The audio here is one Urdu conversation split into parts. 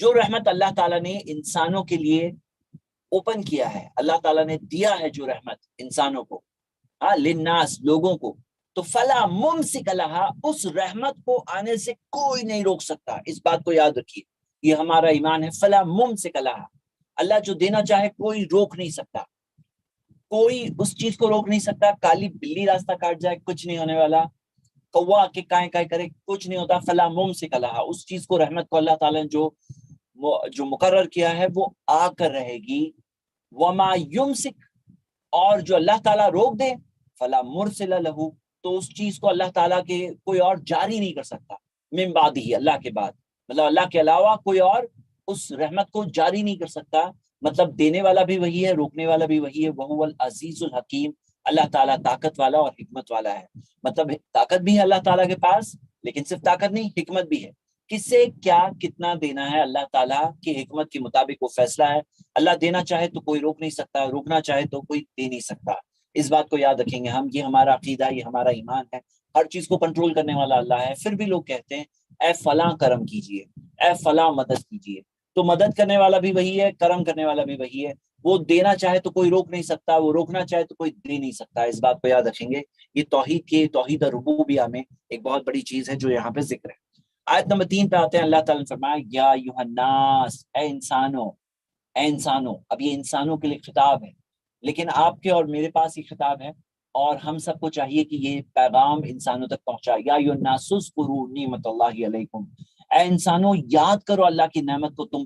جو رحمت اللہ تعالیٰ نے انسانوں کے لیے اوپن کیا ہے، اللہ تعالیٰ نے دیا ہے جو رحمت انسانوں کو، للناس لوگوں کو، تو فلا ممسک لہا، اس رحمت کو آنے سے کوئی نہیں روک سکتا. اس بات کو یاد رکھیے، یہ ہمارا ایمان ہے. فلا ممسک لہا، اللہ جو دینا چاہے کوئی روک نہیں سکتا، کوئی اس چیز کو روک نہیں سکتا. کالی بلی راستہ کاٹ جائے کچھ نہیں ہونے والا، کوا کے کائیں کائیں کرے کچھ نہیں ہوتا. فلا ممسک لہا، اس چیز کو رحمت کو اللہ تعالیٰ نے جو مقرر کیا ہے وہ آ کر رہے گی. وما یمسک، اور جو اللہ تعالیٰ روک دے، فلا مرسل لہو، تو اس چیز کو اللہ تعالیٰ کے کوئی اور جاری نہیں کر سکتا. من بعد ہی، اللہ کے بعد، مطلب اللہ کے علاوہ کوئی اور اس رحمت کو جاری نہیں کر سکتا. مطلب دینے والا بھی وہی ہے، روکنے والا بھی وہی ہے. وہو العزیز الحکیم، اللہ تعالیٰ طاقت والا اور حکمت والا ہے. مطلب طاقت بھی ہے اللہ تعالیٰ کے پاس، لیکن صرف طاقت نہیں، حکمت بھی ہے. کس سے کیا کتنا دینا ہے، اللہ تعالیٰ کی حکمت کے مطابق وہ فیصلہ ہے. اللہ دینا چاہے تو کوئی روک نہیں سکتا، روکنا چاہے تو کوئی دے نہیں سکتا. اس بات کو یاد رکھیں گے ہم، یہ ہمارا عقیدہ، یہ ہمارا ایمان ہے. ہر چیز کو کنٹرول کرنے والا اللہ ہے. پھر بھی لوگ کہتے ہیں اے فلاں کرم کیجئے، اے فلاں مدد کیجئے. تو مدد کرنے والا بھی وہی ہے، کرم کرنے والا بھی وہی ہے. وہ دینا چاہے تو کوئی روک نہیں سکتا، وہ روکنا چاہے تو کوئی دے نہیں سکتا. اس بات کو یاد رکھیں گے. یہ توحید ربوبیہ میں ایک بہت بڑی چیز ہے جو یہاں پہ ذکر ہے. آیت نمبر 3 پہ آتے ہیں. اللہ تعالیٰ نے فرمایا یا ایھا الناس، اے انسانوں، اے انسانوں. اب یہ انسانوں کے لیے خطاب ہے، لیکن آپ کے اور میرے پاس یہ خطاب ہے، اور ہم سب کو چاہیے کہ یہ پیغام انسانوں تک پہنچائے. یا ایھا الناس اذکروا نعمت اللہ علیکم، اے انسانوں یاد کرو اللہ کی نعمت کو تم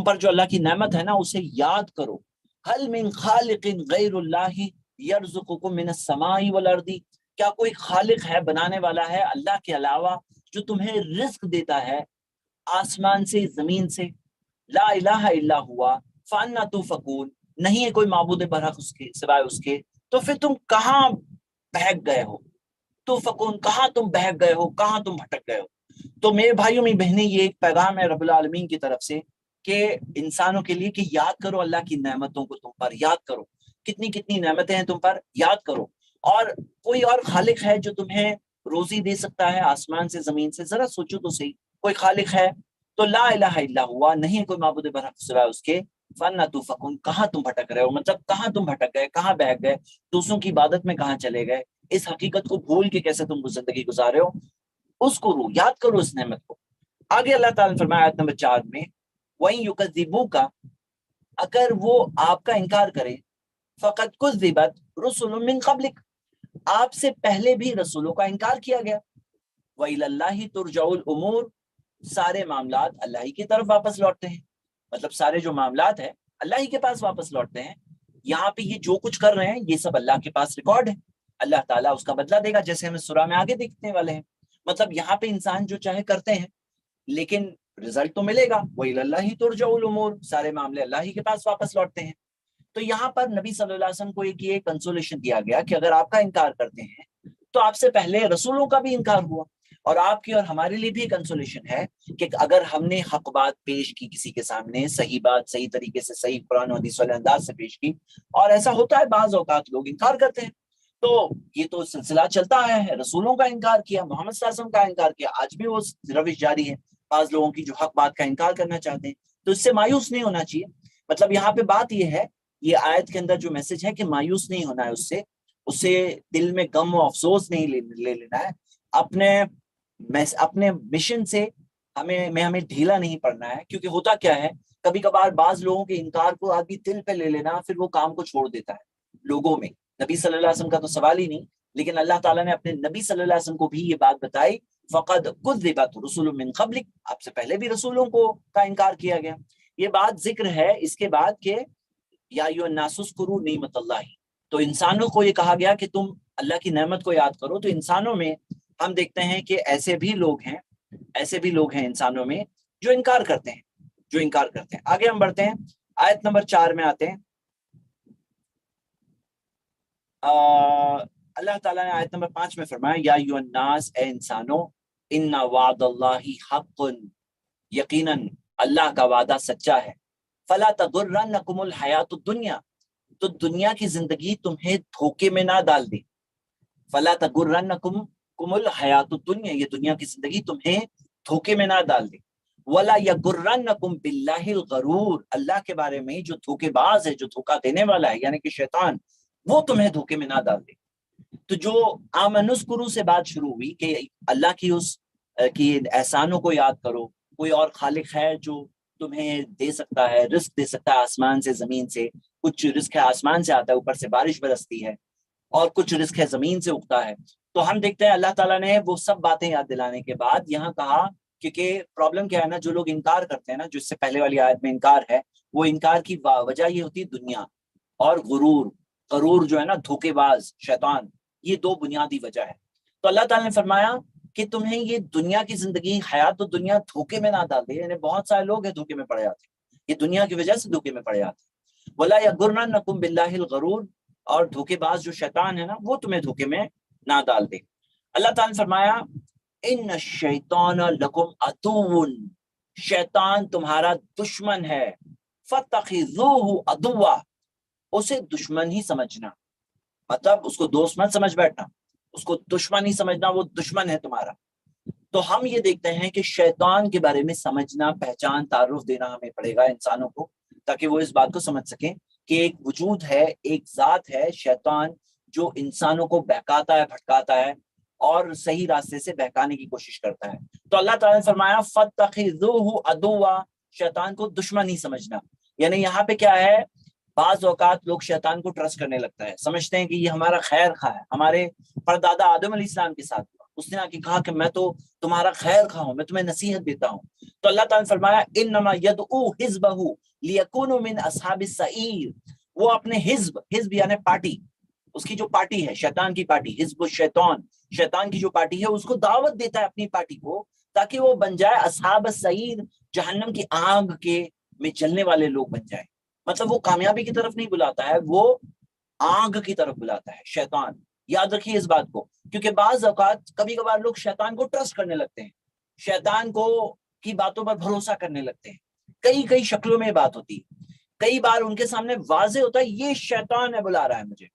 پر جو اللہ کی نعمت ہے نا اسے یاد کرو. هل من خالق غیر اللہ یرزقکم من السماء والارض، کیا کوئی خالق ہے، بنانے والا ہے اللہ کے علاوہ جو تمہیں رزق دیتا ہے آسمان سے، زمین سے؟ لا الہ الا ہوا فانا تؤفکون، نہیں ہے کوئی معبود برحق اس کے سوائے اس کے، تو پھر تم کہاں بہک گئے ہو؟ تؤفکون، کہاں تم بہک گئے ہو، کہاں تم بھٹک گئے ہو؟ تو میرے بھائیوں میں بہنیں، یہ ایک پیغام ہے رب العالمین کی طرف سے کہ انسانوں کے لیے کہ یاد کرو اللہ کی نعمتوں کو، تم پر یاد کرو کتنی کتنی نعمتیں ہیں تم پر، یاد کرو. اور کوئی اور خالق ہے جو تمہیں روزی دے سکتا ہے آسمان سے، زمین سے؟ ذرا سوچو تو صحیح، کوئی خالق ہے تو لا الہ الا ہوا، نہیں کوئی معبود برحق سوائے اس کے. فانا تؤفکون، کہاں تم بھٹک رہے ہو، مطلب کہاں تم بھٹک گئے، کہاں بہک گئے، دوسروں کی عبادت میں کہاں چلے گئے، اس حقیقت کو بھول کے کیسے تم زندگی گزارے ہو. اس کو یاد کرو اس نعمت کو. آگے اللہ تعالیٰ نے فرمایا آیت نمبر 4 میں وَإِن يُكَذِّبُوكَ، اگر وہ آپ کا انکار کرے، فَقَدْ كُذِّبَتْ رُسُلٌ مِّن قَبْلِكَ، آپ سے پہلے بھی رسولوں کا انکار کیا گیا. وَإِلَى اللَّهِ تُرْجَعُ الْأُمُورُ، سارے معاملات اللہ ہی کی طرف واپس لوٹتے ہیں. مطلب سارے جو معاملات ہیں اللہ ہی کے پاس واپس لوٹتے ہیں. یہاں پہ یہ جو کچھ کر رہے ہیں یہ سب اللہ کے پاس ریکارڈ ہے، اللہ تعالیٰ اس کا بدلہ دے گا، جیسے ہمیں سورہ میں آگے دیکھنے والے ہیں. مطلب یہاں پہ انسان جو چاہے کرتے ہیں لیکن رزلٹ تو ملے گا. وَإِلَى اللَّهِ تُرْجَعُ الْأُمُورُ، سارے معاملے اللہ ہی کے پاس واپس لوٹتے ہیں. تو یہاں پر نبی صلی اللہ علیہ وسلم کو ایک یہ کنسولیشن دیا گیا کہ اگر آپ کا انکار کرتے ہیں تو آپ سے پہلے رسولوں کا بھی انکار ہوا. اور آپ کی اور ہمارے لیے بھی کنسولیشن ہے کہ اگر ہم نے حق بات پیش کی کسی کے سامنے، صحیح بات صحیح طریقے سے، صحیح قرآن و حدیث والے انداز سے پیش کی، اور ایسا ہوتا ہے بعض اوقات لوگ انکار کرتے ہیں، تو یہ تو سلسلہ چلتا آیا ہے. رسولوں کا انکار کیا، محمد صلی اللہ علیہ وسلم کا انکار کیا، آج بھی وہ روش جاری ہے بعض لوگوں کی جو حق بات کا انکار کرنا چاہتے ہیں. تو اس سے مایوس نہیں ہونا چاہیے. مطلب یہاں پہ بات یہ ہے، یہ آیت کے اندر جو میسج ہے کہ مایوس نہیں ہونا ہے، اس سے دل میں غم و افسوس نہیں لے لینا ہے. اپنے مشن سے ہمیں ڈھیلا نہیں پڑنا ہے. کیونکہ ہوتا کیا ہے، کبھی کبھار بعض لوگوں کے انکار کو آدمی دل پہ لے لینا، پھر وہ کام کو چھوڑ دیتا ہے لوگوں میں. نبی صلی اللہ علیہ وسلم کا تو سوال ہی نہیں، لیکن اللہ تعالیٰ نے اپنے نبی صلی اللہ علیہ وسلم کو بھی یہ بات بتائی، فقد کذبت رسل من قبلک، آپ سے پہلے بھی رسولوں کا انکار کیا گیا. یہ بات ذکر ہے اس کے بعد کہ یا ایھا الناس اذکروا نعمت اللہ، تو انسانوں کو یہ کہا گیا کہ تم اللہ کی نعمت کو یاد کرو. تو انسانوں میں ہم دیکھتے ہیں کہ ایسے بھی لوگ ہیں انسانوں میں جو انکار کرتے ہیں. آگے ہم بڑھتے ہیں، آیت نمبر 4 میں آتے ہیں. اللہ تعالیٰ نے آیت نمبر 5 میں فرمایا یا ایھا الناس، اے انسانوں، ان وعد اللہ حق، یقیناً اللہ کا وعدہ سچا ہے. فلا تغرنکم الحیات الدنیا، تو دنیا کی زندگی تمہیں دھوکے میں نہ ڈال دے. فلا تغرنکم الحیات الدنیا، یہ دنیا کی زندگی تمہیں دھوکے میں نہ ڈال دے. وَلَا يَغُرَّنَّكُمْ بِاللَّهِ الْغَرُورُ، اللہ کے بارے میں جو دھوکے باز ہے، جو دھوکہ دینے والا ہے یعنی کہ شیطان، وہ تمہیں دھوکے میں نہ ڈال دے۔ تو جو آمنوا اذکروا سے بات شروع ہوئی کہ اللہ کی اس کی احسانوں کو یاد کرو، کوئی اور خالق ہے جو تمہیں دے سکتا ہے، رزق دے سکتا ہے آسمان سے زمین سے، کچھ رزق ہے آسمان سے آتا ہے، اوپر سے بارش برستی ہے، اور کچھ رزق ہے زمین سے اگتا ہے۔ تو ہم دیکھتے ہیں اللہ تعالیٰ نے وہ سب باتیں یاد دلانے کے بعد یہاں کہا، کیونکہ پرابلم کیا ہے نا، جو لوگ انکار کرتے ہیں نا، جو اس سے پہلے والی آیت میں انکار ہے، وہ انکار کی وجہ یہ ہوتی ہے دنیا اور غرور۔ غرور جو ہے نا، دھوکے باز شیطان، یہ دو بنیادی وجہ ہے۔ تو اللہ تعالیٰ نے فرمایا کہ تمہیں یہ دنیا کی زندگی، حیات تو دنیا دھوکے میں نہ ڈال دے، یعنی بہت سارے لوگ ہیں دھوکے میں پڑے جاتے ہیں، یہ دنیا کی وجہ سے دھوکے میں پڑے جاتے ہیں۔ وَلَا يَغُرَّنَّكُمْ بِاللَّهِ الْغَرُورُ، اور دھوکے باز جو شیطان ہے نا، وہ تمہیں دھوکے میں نہ ڈال دے۔ اللہ تعالیٰ نے فرمایا ان الشیطان لکم عدو، شیطان تمہارا دشمن ہے، فاتخذوہ عدوا، اسے دشمن ہی سمجھنا، مطلب اس کو دوست مت سمجھ بیٹھنا، اس کو دشمن ہی سمجھنا، وہ دشمن ہے تمہارا۔ تو ہم یہ دیکھتے ہیں کہ شیطان کے بارے میں سمجھنا، پہچان، تعارف دینا ہمیں پڑے گا انسانوں کو، تاکہ وہ اس بات کو سمجھ سکیں کہ ایک وجود ہے، ایک ذات ہے شیطان، جو انسانوں کو بہکاتا ہے، بھٹکاتا ہے اور صحیح راستے سے بہکانے کی کوشش کرتا ہے۔ تو اللہ تعالیٰ نے فرمایا فَاتَّخِذُوهُ عَدُوًّا، شیطان کو دشمن ہی سمجھنا۔ یعنی یہاں پہ کیا ہے، بعض اوقات لوگ شیطان کو ٹرسٹ کرنے لگتا ہے، سمجھتے ہیں کہ یہ ہمارا خیر خواہ ہے۔ ہمارے پردادا آدم علیہ السلام کے ساتھ ہوا، اس نے آ کے کہا کہ میں تو تمہارا خیر خواہ ہوں، میں تمہیں نصیحت دیتا ہوں۔ تو اللہ تعالیٰ نے فرمایا انما یدعو حزبہ لیکونوا من اصحاب السعیر، وہ اپنے حزب، حزب یعنی پارٹی، اس کی جو پارٹی ہے شیطان کی پارٹی، حزب الشیطان، شیطان کی جو پارٹی ہے اس کو دعوت دیتا ہے اپنی پارٹی کو، تاکہ وہ بن جائے اصحاب السعیر، جہنم کی آگ کے میں جلنے والے لوگ بن جائے۔ مطلب وہ کامیابی کی طرف نہیں بلاتا ہے، وہ آگ کی طرف بلاتا ہے شیطان۔ یاد رکھیے اس بات کو، کیونکہ بعض اوقات کبھی کبھار لوگ شیطان کو ٹرسٹ کرنے لگتے ہیں، شیطان کو کی باتوں پر بھروسہ کرنے لگتے ہیں۔ کئی شکلوں میں بات ہوتی ہے، کئی بار ان کے سامنے واضح ہوتا ہے یہ شیطان ہے بلا رہا ہے مجھے،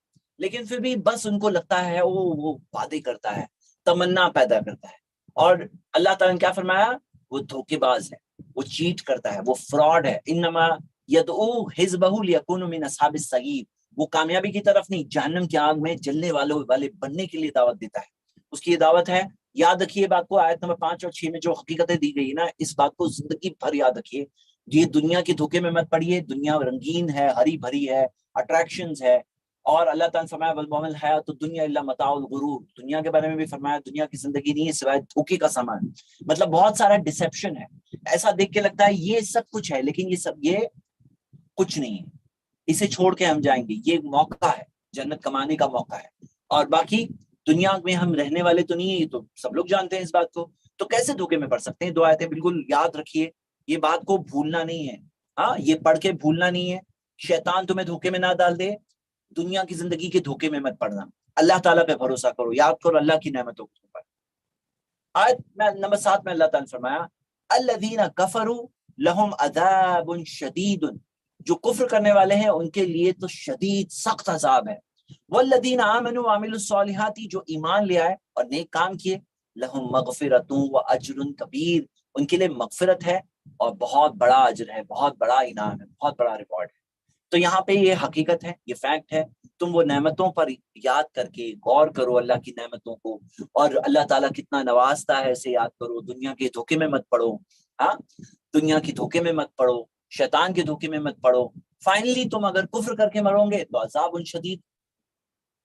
لیکن پھر بھی بس ان کو لگتا ہے وہ وعدے کرتا ہے، تمنا پیدا کرتا ہے۔ اور اللہ تعالیٰ نے کیا فرمایا، وہ دھوکے باز ہے، وہ چیٹ کرتا ہے، وہ فراڈ ہے۔ انما یدعو حزبہ لیکونوا من اصحاب السعیر، وہ کامیابی کی طرف نہیں، جہنم کی آگ میں جلنے والے بننے کے لیے دعوت دیتا ہے۔ اس کی یہ دعوت ہے۔ یاد رکھیے بات کو، آیت نمبر 5 اور 6 میں جو حقیقتیں دی گئی نا، اس بات کو زندگی بھر یاد رکھیے۔ یہ دنیا کے دھوکے میں مت پڑیے، دنیا رنگین ہے، ہری بھری ہے، اٹریکشنز ہے، اور اللہ تعالیٰ نے فرمایا وَمَا الْحَيَاةُ الدُّنْيَا إِلَّا مَتَاعُ الْغُرُورِ، دنیا کے بارے میں بھی فرمایا دنیا کی زندگی نہیں ہے سوائے دھوکے کا سامان۔ مطلب بہت سارا ڈسیپشن ہے، ایسا دیکھ کے لگتا ہے یہ سب کچھ ہے، لیکن یہ کچھ نہیں ہے، اسے چھوڑ کے ہم جائیں گے، یہ موقع ہے، جنت کمانے کا موقع ہے، اور باقی دنیا میں ہم رہنے والے تو نہیں ہیں، یہ تو سب لوگ جانتے ہیں اس بات کو۔ تو کیسے دھوکے میں پڑ سکتے ہیں؟ دو آیتیں بالکل یاد رکھیے، یہ بات کو بھولنا نہیں ہے، ہاں یہ پڑھ کے بھولنا نہیں ہے۔ شیطان تمہیں دھوکے میں نہ ڈال دے، دنیا کی زندگی کے دھوکے میں مت پڑنا، اللہ تعالیٰ پہ بھروسہ کرو، یاد کرو اللہ کی نعمتوں پر۔ آیت میں نمبر 7 میں اللہ تعالیٰ نے فرمایا الذین کفروا لہم عذاب شدید، جو کفر کرنے والے ہیں ان کے لیے تو شدید سخت عذاب ہے۔ والذین آمنوا وعملوا الصالحات، جو ایمان لے آئے اور نیک کام کیے، لہم مغفرۃ واجر کبیر، ان کے لیے مغفرت ہے اور بہت بڑا اجر ہے، بہت بڑا انعام ہے، بہت بڑا ریوارڈ ہے۔ تو یہاں پہ یہ حقیقت ہے، یہ فیکٹ ہے، تم وہ نعمتوں پر یاد کر کے غور کرو اللہ کی نعمتوں کو، اور اللہ تعالیٰ کتنا نوازتا ہے اسے یاد کرو، دنیا کے دھوکے میں مت پڑو، ہاں دنیا کے دھوکے میں مت پڑو، شیطان کے دھوکے میں مت پڑو۔ فائنلی تم اگر کفر کر کے مرو گے تو عذاب شدید،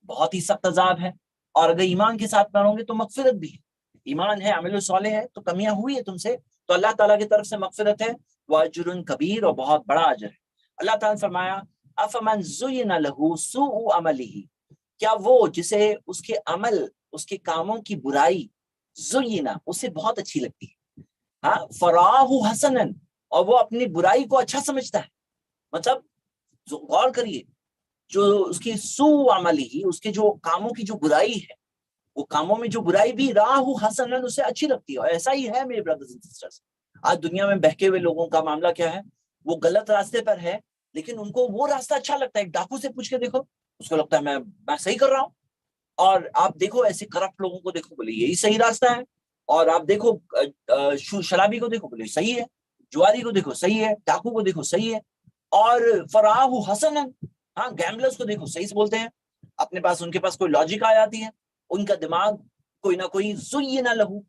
بہت ہی سخت عذاب ہے، اور اگر ایمان کے ساتھ مرو گے تو مغفرت بھی ہے، ایمان ہے، عمل صالح ہے، تو کمیاں ہوئی ہے تم سے تو اللہ تعالیٰ کی طرف سے مغفرت ہے، واجر کبیر، اور بہت بڑا اجر ہے۔ اللہ تعالیٰ نے فرمایا افمن زین لہ سوء عملہ، کیا وہ جسے اس کے عمل، اس کے کاموں کی برائی، زینا اسے بہت اچھی لگتی ہے، ہاں فراہ حسنا، اور وہ اپنی برائی کو اچھا سمجھتا ہے۔ مطلب غور کریے، جو اس کی سوء عملہ، اس کے جو کاموں کی جو برائی ہے، وہ کاموں میں جو برائی بھی راہ حسنا اسے اچھی لگتی ہے، اور ایسا ہی ہے میرے بردرز اینڈ سسٹرز۔ آج دنیا میں بہکے ہوئے لوگوں کا معاملہ کیا ہے، وہ غلط راستے پر ہے لیکن ان کو وہ راستہ اچھا لگتا ہے۔ ایک ڈاکو سے پوچھ کے دیکھو، اس کو لگتا ہے میں صحیح کر رہا ہوں، اور آپ دیکھو ایسے کرپٹ لوگوں کو دیکھو، بولے یہی صحیح راستہ ہے۔ اور آپ دیکھو شرابی کو دیکھو بولے صحیح ہے، جواری کو دیکھو صحیح ہے، ڈاکو کو دیکھو صحیح ہے، اور فراہ حسن، ہاں گیمبلرز کو دیکھو صحیح سے بولتے ہیں، اپنے پاس ان کے پاس کوئی لاجک آ جاتی ہے، ان کا دماغ کوئی نہ کوئی زین لہو،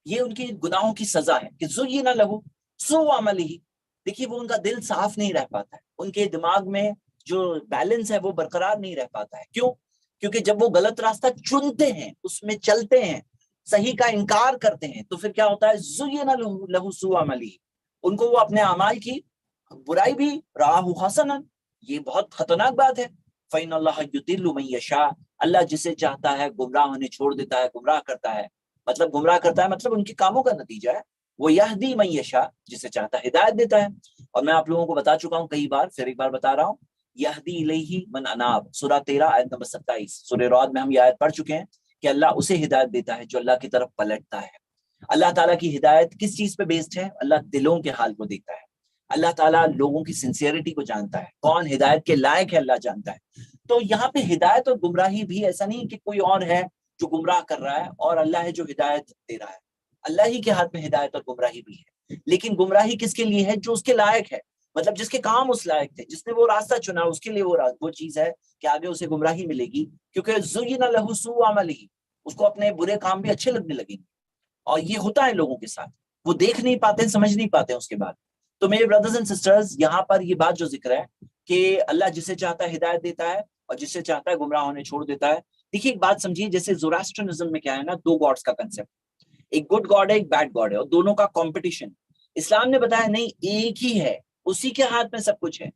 یہ ان کے گناہوں کی سزا ہے کہ زین لہو سو عملہ، دیکھیے وہ ان کا دل صاف نہیں رہ پاتا ہے، ان کے دماغ میں جو بیلنس ہے وہ برقرار نہیں رہ پاتا ہے. کیوں؟ کیونکہ جب وہ غلط راستہ چنتے ہیں، اس میں چلتے ہیں، صحیح کا انکار کرتے ہیں، تو پھر کیا ہوتا ہے؟ زین لہو سوء عملہ، ان کو وہ اپنے اعمال کی برائی بھی راہ حسنا، یہ بہت خطرناک بات ہے. فإن اللہ یضل من یشاء، اللہ جسے چاہتا ہے گمراہ ہونے چھوڑ دیتا ہے، گمراہ کرتا ہے، مطلب گمراہ کرتا ہے مطلب ان کے کاموں کا نتیجہ ہے. وہ یہدی من یشاء، جسے چاہتا ہے ہدایت دیتا ہے. اور میں آپ لوگوں کو بتا چکا ہوں کئی بار، پھر ایک بار بتا رہا ہوں، یہدی الیہ من اناب، سورہ 13 آیت نمبر 27، سورہ رعد میں ہم یہ آیت پڑھ چکے ہیں کہ اللہ اسے ہدایت دیتا ہے جو اللہ کی طرف پلٹتا ہے. اللہ تعالیٰ کی ہدایت کس چیز پہ بیسڈ ہے؟ اللہ دلوں کے حال کو دیکھتا ہے، اللہ تعالیٰ لوگوں کی سنسیئرٹی کو جانتا ہے، کون ہدایت کے لائق ہے اللہ جانتا ہے. تو یہاں پہ ہدایت اور گمراہی بھی ایسا نہیں کہ کوئی اور ہے جو گمراہ کر رہا ہے اور اللہ ہے جو ہدایت دے رہا ہے، اللہ ہی کے ہاتھ میں ہدایت اور گمراہی بھی ہے. لیکن گمراہی کس کے لیے ہے؟ جو اس کے لائق ہے، مطلب جس کے کام اس لائق تھے، جس نے وہ راستہ چنا، اس کے لیے وہ چیز ہے کہ آگے اسے گمراہی ملے گی، کیونکہ زین لہ سوء عملہ، اس کو اپنے برے کام بھی اچھے لگنے لگیں گے. اور یہ ہوتا ہے لوگوں کے ساتھ، وہ دیکھ نہیں پاتے، سمجھ نہیں پاتے اس کے بعد. تو میرے بردرز اینڈ سسٹرز، یہاں پر یہ بات جو ذکر ہے کہ اللہ جسے چاہتا ہے ہدایت دیتا ہے اور جسے چاہتا ہے گمراہ ہونے چھوڑ دیتا ہے. دیکھیے ایک بات سمجھیے، جیسے زوراسٹرنزم میں کیا ہے نا، دو گاڈز کا کنسپٹ، ایک گڈ گاڈ ہے ایک بیڈ گاڈ ہے، اور دونوں کا کمپٹیشن. اسلام نے بتایا نہیں، ایک ہی ہے، اسی کے ہاتھ میں سب کچھ ہے،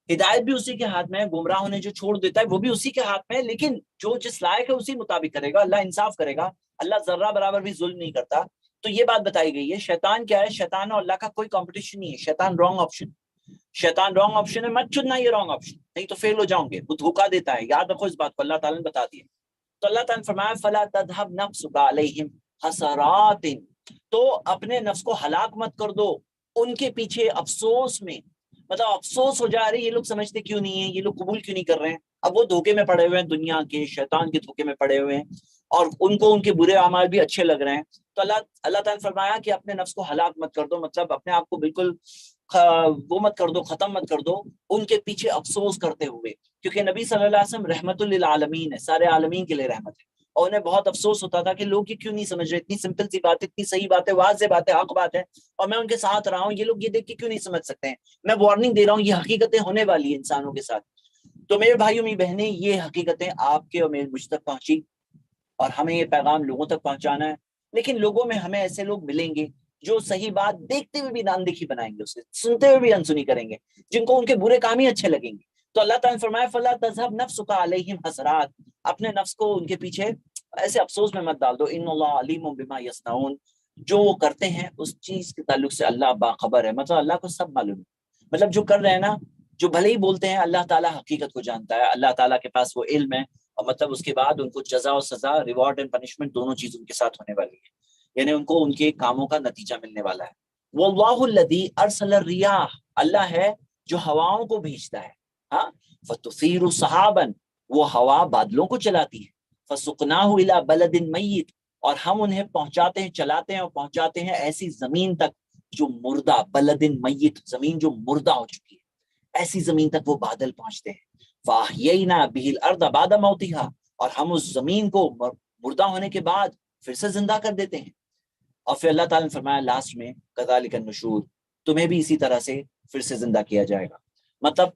ہدایت بھی اسی کے ہاتھ میں ہے، گمراہ ہونے جو چھوڑ دیتا ہے وہ بھی اسی کے ہاتھ میں ہے، لیکن جو جس لائق ہے اسی مطابق کرے گا. اللہ انصاف کرے گا، اللہ ذرہ برابر بھی ظلم نہیں کرتا. تو یہ بات بتائی گئی ہے. شیطان کیا ہے؟ شیطان اور اللہ کا کوئی کمپٹیشن نہیں ہے، شیطان رانگ آپشن، شیطان رانگ آپشن ہے، مت چننا یہ رانگ آپشن، نہیں تو فیل ہو جاؤں گے. وہ دھوکا دیتا ہے، یاد رکھو اس بات کو، اللہ تعالیٰ نے بتا دیا. تو اللہ تعالیٰ نے فرمایا فلا تذهب نفسك عليهم حسرات، تو اپنے نفس کو ہلاک مت کر دو ان کے پیچھے افسوس میں، مطلب افسوس ہو جا رہی، یہ لوگ سمجھتے کیوں نہیں ہیں، یہ لوگ قبول کیوں نہیں کر رہے ہیں. اب وہ دھوکے میں پڑے ہوئے ہیں، دنیا کے شیطان کے دھوکے میں پڑے ہوئے ہیں، اور ان کو ان کے برے اعمال بھی اچھے لگ رہے ہیں. تو اللہ تعالیٰ نے فرمایا کہ اپنے نفس کو ہلاک مت کر دو، مطلب اپنے آپ کو بالکل وہ مت کر دو، ختم مت کر دو ان کے پیچھے افسوس کرتے ہوئے، کیونکہ نبی صلی اللہ علیہ وسلم رحمت للعالمین ہے، سارے عالمین کے لیے رحمت ہے. اور انہیں بہت افسوس ہوتا تھا کہ لوگ یہ کیوں نہیں سمجھ رہے، اتنی سمپل سی بات، اتنی صحیح بات ہے، واضح بات ہے، حق بات ہے، اور میں ان کے ساتھ رہا ہوں، یہ لوگ یہ دیکھ کے کیوں نہیں سمجھ سکتے ہیں. میں وارننگ دے رہا ہوں، یہ حقیقتیں ہونے والی ہیں انسانوں کے ساتھ. تو میرے بھائیوں میری بہنیں، یہ حقیقتیں آپ کے اور مجھ تک پہنچی، اور ہمیں یہ پیغام لوگوں تک پہنچانا ہے. لیکن لوگوں میں ہمیں ایسے لوگ ملیں گے جو صحیح بات دیکھتے ہوئے بھی اندیکھی بنائیں گے، اسے سنتے ہوئے بھی انسنی کریں گے، جن کو ان کے برے کام ہی اچھے لگیں گے. تو اللہ تعالیٰ نے فرمایا فلا تذهب نفسك عليهم حسرات، اپنے نفس کو ان کے پیچھے ایسے افسوس میں مت ڈال دو. ان اللہ علیم بما یصنعون، جو وہ کرتے ہیں اس چیز کے تعلق سے اللہ باخبر ہے، مطلب اللہ کو سب معلوم ہے، مطلب جو کر رہے ہیں نا، جو بھلے ہی بولتے ہیں، اللہ تعالیٰ حقیقت کو جانتا ہے، اللہ تعالیٰ کے پاس وہ علم ہے، اور مطلب اس کے بعد ان کو جزا و سزا، ریوارڈ اینڈ پنشمنٹ، دونوں چیز ان کے ساتھ ہونے والی ہے، یعنی ان کو ان کے کاموں کا نتیجہ ملنے والا ہے. واللہ الذی ارسل الرياح، اللہ ہے جو ہواؤں کو بھیجتا ہے، ہاں، فتثیر سحابا، وہ ہوا بادلوں کو چلاتی ہے، فسقناہ الی بلد میت، اور ہم انہیں پہنچاتے ہیں، چلاتے ہیں اور پہنچاتے ہیں ایسی زمین تک جو مردہ، بلد میت، زمین جو مردہ ہو چکی ہے، ایسی زمین تک وہ بادل پہنچتے ہیں. فاحیینا بہ الارض بعد موتها، اور ہم اس زمین کو مردہ ہونے کے بعد پھر سے زندہ کر دیتے ہیں. اور پھر اللہ تعالیٰ نے فرمایا لاسٹ میں کذالک النشور، تمہیں بھی اسی طرح سے پھر سے زندہ کیا جائے گا. مطلب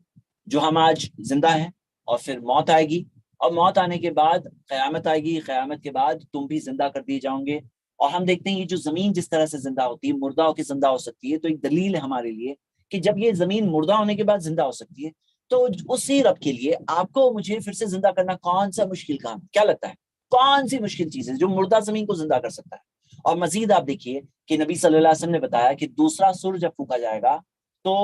جو ہم آج زندہ ہیں، اور پھر موت آئے گی، اور موت آنے کے بعد قیامت آئے گی، قیامت کے بعد تم بھی زندہ کر دیے جاؤں گے. اور ہم دیکھتے ہیں یہ جو زمین جس طرح سے زندہ ہوتی ہے، مردہ ہو کے زندہ ہو سکتی ہے، تو ایک دلیل ہے ہمارے لیے کہ جب یہ زمین مردہ ہونے کے بعد زندہ ہو سکتی ہے، تو اسی رب کے لیے آپ کو مجھے پھر سے زندہ کرنا کون سا مشکل کام؟ کیا لگتا ہے کون سی مشکل چیز ہے جو مردہ زمین کو زندہ کر سکتا ہے؟ اور مزید آپ دیکھیے کہ نبی صلی اللہ علیہ وسلم نے بتایا کہ دوسرا سر جب پھونکا جائے گا تو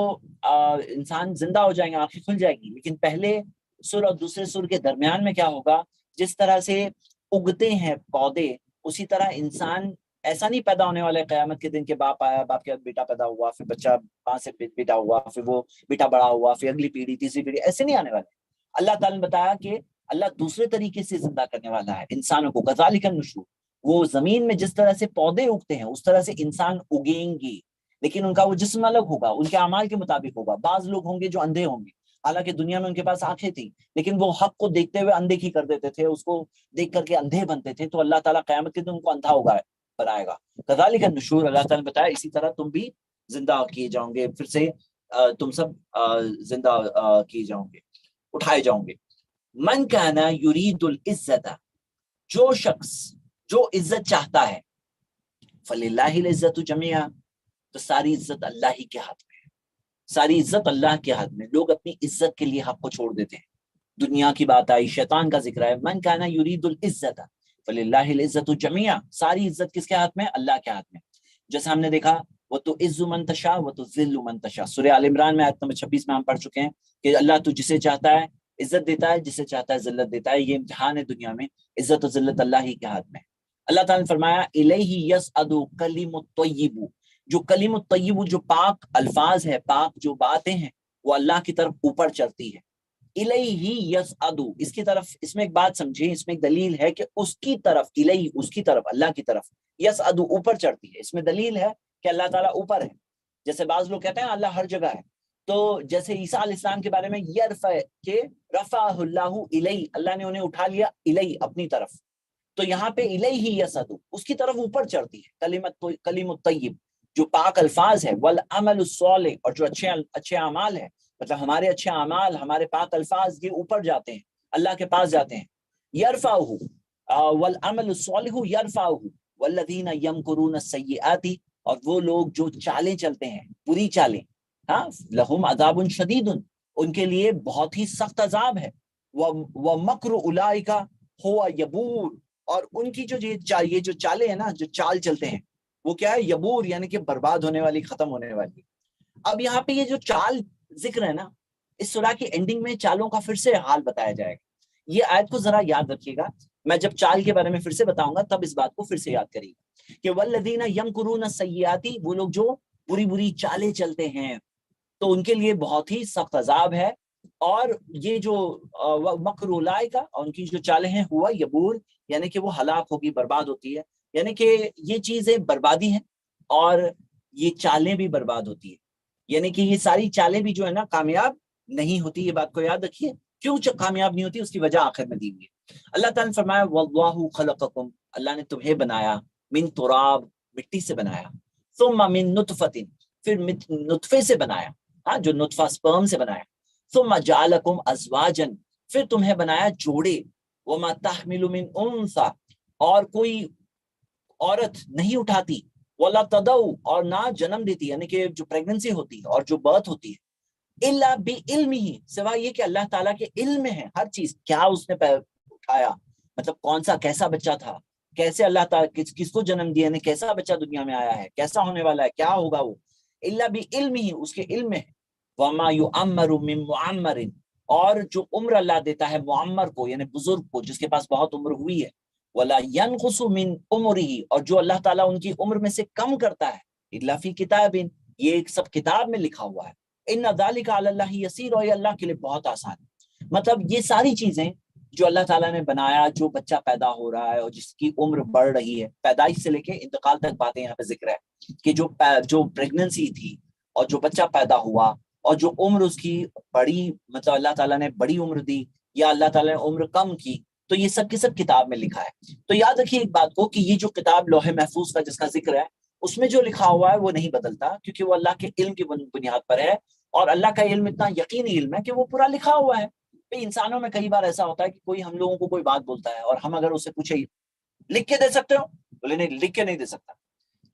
انسان زندہ ہو جائیں گے، آنکھیں کھل جائیں گی، لیکن پہلے سر اور دوسرے سر کے درمیان میں کیا ہوگا؟ جس طرح سے اگتے ہیں پودے، اسی طرح انسان ایسا نہیں پیدا ہونے والا ہے قیامت کے دن کے باپ آیا، باپ کے بعد بیٹا پیدا ہوا، پھر بچہ، وہاں سے بیٹا ہوا، پھر وہ بیٹا بڑا ہوا، پھر اگلی پیڑھی، تیسری پیڑھی، ایسے نہیں آنے والے. اللہ تعالیٰ نے بتایا کہ اللہ دوسرے طریقے سے زندہ کرنے والا ہے انسانوں کو، کذالک النشور. وہ زمین میں جس طرح سے پودے اگتے ہیں اس طرح سے انسان اگیں گے، لیکن ان کا وہ جسم الگ ہوگا، ان کے اعمال کے مطابق ہوگا۔ بعض لوگ ہوں گے جو اندھے ہوں گے، حالانکہ دنیا میں ان کے پاس آنکھیں تھیں، لیکن وہ حق کو دیکھتے ہوئے اندیکھی کر دیتے تھے، اس کو دیکھ کر کے اندھے بنتے تھے، تو اللہ تعالیٰ قیامت کے دن ان کو اندھا ہوگا بنائے گا۔ کذالک النشور، اللہ تعالیٰ نے بتایا اسی طرح تم بھی زندہ کیے جاؤ گے، پھر سے تم سب زندہ کیے جاؤ گے، اٹھائے جاؤ گے۔ من کان یرید العزت، جو شخص جو عزت چاہتا ہے، فللہ العزت جمیعا، تو ساری عزت اللہ ہی کے ہاتھ میں ہے، ساری عزت اللہ کے ہاتھ میں۔ لوگ اپنی عزت کے لیے حق کو چھوڑ دیتے ہیں، دنیا کی بات آئی، شیطان کا ذکر ہے، من کان یرید العزت فللہ العزت جمیعا، ساری عزت کس کے ہاتھ میں؟ اللہ کے ہاتھ میں۔ جیسے ہم نے دیکھا وَتُعِزُّ مَن تَشَاءُ وَتُذِلُّ مَن تَشَاءُ، سورہ آل عمران میں آیت نمبر 26 میں ہم پڑھ چکے ہیں کہ اللہ تو جسے چاہتا ہے عزت دیتا ہے، جسے چاہتا ہے ذلت دیتا ہے۔ یہ امتحان ہے دنیا میں، عزت و ذلت اللہ ہی کے ہاتھ میں۔ اللہ تعالیٰ نے فرمایا الیہ یصعد کلم الطیب، جو کلم الطیب، جو پاک الفاظ ہے، پاک جو باتیں ہیں، وہ اللہ کی طرف اوپر چڑھتی ہے۔ الیہ یصعد، اس کی طرف، اس میں ایک بات سمجھیں، اس میں ایک دلیل ہے کہ اس کی طرف، الیہ اس کی طرف، اللہ کی طرف، یصعد اوپر چڑھتی ہے، اس میں دلیل ہے کہ اللہ تعالیٰ اوپر ہے۔ جیسے بعض لوگ کہتے ہیں اللہ ہر جگہ ہے، تو جیسے عیسیٰ علیہ السلام کے بارے میں یرفع، کہ رفع اللہ الیہ، اللہ نے انہیں اٹھا لیا الیہ اپنی طرف، تو یہاں پہ الیہ یصعد اس کی طرف اوپر چڑھتی ہے کلم الطیب، جو پاک الفاظ ہے، والعمل الصالح، اور جو اچھے اعمال ہے، مطلب ہمارے اچھے اعمال، ہمارے پاک الفاظ، یہ اوپر جاتے ہیں، اللہ کے پاس جاتے ہیں۔ یرفعہ والعمل الصالح یرفعہ والذین یمکرون السیئات، اور وہ لوگ جو چالیں چلتے ہیں، بری چالیں، ہاں، لہم عذاب شدید، ان کے لیے بہت ہی سخت عذاب ہے۔ ومکر اولئک هو یبور، اور ان کی جو یہ جو چالیں ہیں نا، جو چال چلتے ہیں، وہ کیا ہے؟ یبور، یعنی کہ برباد ہونے والی، ختم ہونے والی۔ اب یہاں پہ یہ جو چال ذکر ہے نا، اس سورہ کی اینڈنگ میں چالوں کا پھر سے حال بتایا جائے گا۔ یہ آیت کو ذرا یاد رکھیے گا، میں جب چال کے بارے میں پھر سے بتاؤں گا تب اس بات کو پھر سے یاد کریے گا کہ والذین یمکرون السیئات، وہ لوگ جو بری بری چالیں چلتے ہیں، تو ان کے لیے بہت ہی سخت عذاب ہے۔ اور یہ جو مکر اولئک، اور ان کی جو چالیں ہیں، ہوا یبور، یعنی کہ وہ ہلاک ہوگی، برباد ہوتی ہے، یعنی کہ یہ چیزیں بربادی ہیں اور یہ چالیں بھی برباد ہوتی ہے، یعنی کہ یہ ساری چالیں بھی جو ہے نا کامیاب نہیں ہوتی۔ یہ بات کو یاد رکھیے، کیوں کامیاب نہیں ہوتی، اس کی وجہ آخر میں دی ہوئی ہے۔ اللہ تعالیٰ نے فرمایا واللہ خلقکم، اللہ نے تمہیں بنایا، من تراب، مٹی سے بنایا، ثم من نطفۃ، پھر نطفے سے بنایا، ہاں، جو نطفہ سپرم سے بنایا، ثم جعلکم ازواجا، پھر تمہیں بنایا جوڑے، وما تحمل من انثى، اور کوئی عورت نہیں اٹھاتی، ولا تدعو، اور نہ جنم دیتی، یعنی کہ جو پریگننسی ہوتی ہے اور جو برتھ ہوتی ہے، الا بعلمہ، سوائے یہ کہ اللہ تعالیٰ کے علم میں ہے ہر چیز، کیا اس نے اٹھایا، مطلب کون سا کیسا بچہ تھا، کیسے اللہ تعالیٰ کس کو جنم دیا، یعنی کیسا بچہ دنیا میں آیا ہے، کیسا ہونے والا ہے، کیا ہوگا وہ، الا بعلمہ، اس کے علم میں ہے۔ وما یعمر من معمر، اور جو عمر اللہ دیتا ہے معمر کو، یعنی بزرگ کو، جس کے پاس بہت عمر ہوئی ہے، ولا ينقص من عمرہ، اور جو اللہ تعالیٰ ان کی عمر میں سے کم کرتا ہے، الا فی کتاب، یہ سب کتاب میں لکھا ہوا ہے۔ ان ذلک علی اللہ یسیر، اور یہ اللہ کے لیے بہت آسان ہے۔ مطلب یہ ساری چیزیں جو اللہ تعالیٰ نے بنایا، جو بچہ پیدا ہو رہا ہے اور جس کی عمر بڑھ رہی ہے، پیدائش سے لے کے انتقال تک باتیں یہاں پہ ذکر ہے کہ جو پریگننسی تھی اور جو بچہ پیدا ہوا اور جو عمر اس کی بڑی، مطلب اللہ تعالیٰ نے بڑی عمر دی یا اللہ تعالیٰ نے عمر کم کی، تو یہ سب کی سب کتاب میں لکھا ہے۔ تو یاد رکھیے ایک بات کو کہ یہ جو کتاب لوح محفوظ کا جس کا ذکر ہے، اس میں جو لکھا ہوا ہے وہ نہیں بدلتا، کیونکہ وہ اللہ کے علم کی بنیاد پر ہے، اور اللہ کا علم اتنا یقینی علم ہے کہ وہ پورا لکھا ہوا ہے۔ انسانوں میں کئی بار ایسا ہوتا ہے کہ کوئی ہم لوگوں کو کوئی بات بولتا ہے اور ہم اگر اسے پوچھے لکھ کے دے سکتے ہو، بولے نہیں، لکھ کے نہیں دے سکتا۔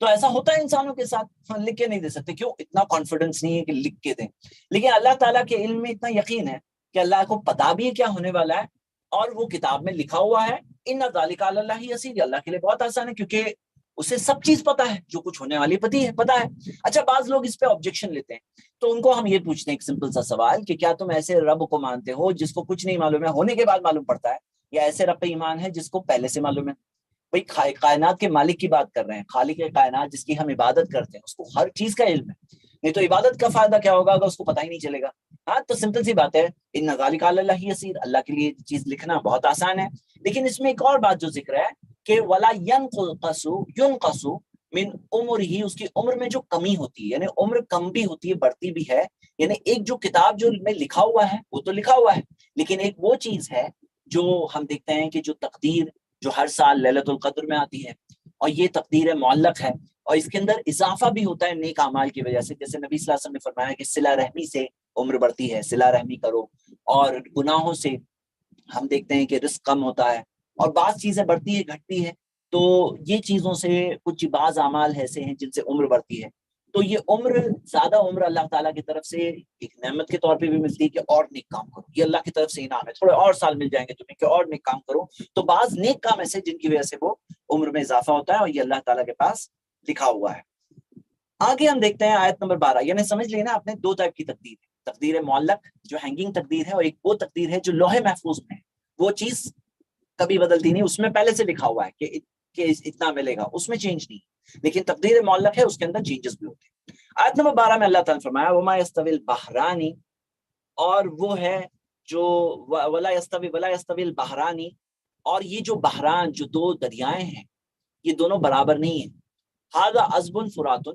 تو ایسا ہوتا ہے انسانوں کے ساتھ، لکھ کے نہیں دے سکتے، کیوں؟ اتنا کانفیڈنس نہیں ہے کہ لکھ کے دیں۔ لیکن اللہ تعالیٰ کے علم میں اتنا یقین ہے کہ اللہ کو پتا بھی ہے کیا ہونے والا ہے، اور وہ کتاب میں لکھا ہوا ہے۔ ان ذالک علی اللہ یسیر، اللہ کے لیے بہت آسان ہے، کیونکہ اسے سب چیز پتا ہے، جو کچھ ہونے والی پتا ہے۔ اچھا، بعض لوگ اس پہ آبجیکشن لیتے ہیں، تو ان کو ہم یہ پوچھتے ہیں ایک سمپل سا سوال کہ کیا تم ایسے رب کو مانتے ہو جس کو کچھ نہیں معلوم ہے، ہونے کے بعد معلوم پڑتا ہے، یا ایسے رب پہ ایمان ہے جس کو پہلے سے معلوم ہے؟ بھائی کائنات کے مالک کی بات کر رہے ہیں، خالق کائنات جس کی ہم عبادت کرتے ہیں، اس کو ہر چیز کا علم ہے، نہیں تو عبادت کا فائدہ کیا ہوگا اگر اس کو پتہ ہی نہیں چلے گا؟ ہاں، تو سمپل سی بات ہے، ان ذالک علی اللہ یسیر، اللہ کے لیے چیز لکھنا بہت آسان ہے۔ لیکن اس میں ایک اور بات جو ذکر ہے کہ ولا ينقص من عمر ہی، اس کی عمر میں جو کمی ہوتی ہے، یعنی عمر کم بھی ہوتی ہے بڑھتی بھی ہے. یعنی ایک جو کتاب جو میں لکھا ہوا ہے وہ تو لکھا ہوا ہے، لیکن ایک وہ چیز ہے جو ہم دیکھتے ہیں کہ جو تقدیر جو ہر سال لیلۃ القدر میں آتی ہے، اور یہ تقدیر معلق ہے، اور اس کے اندر اضافہ بھی ہوتا ہے نیک اعمال کی وجہ سے. جیسے نبی صلی اللہ علیہ وسلم نے فرمایا کہ صلہ رحمی سے عمر بڑھتی ہے، صلہ رحمی کرو، اور گناہوں سے ہم دیکھتے ہیں کہ رزق کم ہوتا ہے، اور بعض چیزیں بڑھتی ہے گھٹتی ہے. تو یہ چیزوں سے کچھ بعض اعمال ایسے ہیں جن سے عمر بڑھتی ہے. تو یہ عمر، زیادہ عمر اللہ تعالیٰ کی طرف سے ایک نعمت کے طور پہ بھی ملتی ہے کہ اور نیک کام کرو، یہ اللہ کی طرف سے انعام ہے، تھوڑے اور سال مل جائیں گے تمہیں کہ اور نیک کام کرو. تو بعض نیک کام ایسے جن کی وجہ سے وہ عمر میں اضافہ ہوتا ہے، اور یہ اللہ تعالیٰ کے پاس لکھا ہوا ہے. آگے ہم دیکھتے ہیں آیت نمبر 12. یعنی سمجھ لینا آپ نے دو ٹائپ کی تقدیر ہے، تقدیر معلق جو ہینگنگ تقدیر ہے، اور ایک وہ تقدیر ہے جو لوح محفوظ میں ہے، وہ چیز کبھی بدلتی نہیں، اس میں پہلے سے لکھا ہوا ہے کہ اتنا ملے گا، اس میں چینج نہیں. لیکن تقدیر معلق ہے، اس کے اندر چینجز بھی ہوتے ہیں. آیت نمبر 12 میں اللہ تعالیٰ نے فرمایا وما یستوی البحرانی، اور وہ ہے جو ولا یستوی البحرانی، اور یہ جو بحران جو دو دریائیں ہیں یہ دونوں برابر نہیں ہیں. ھذا عذب فرات،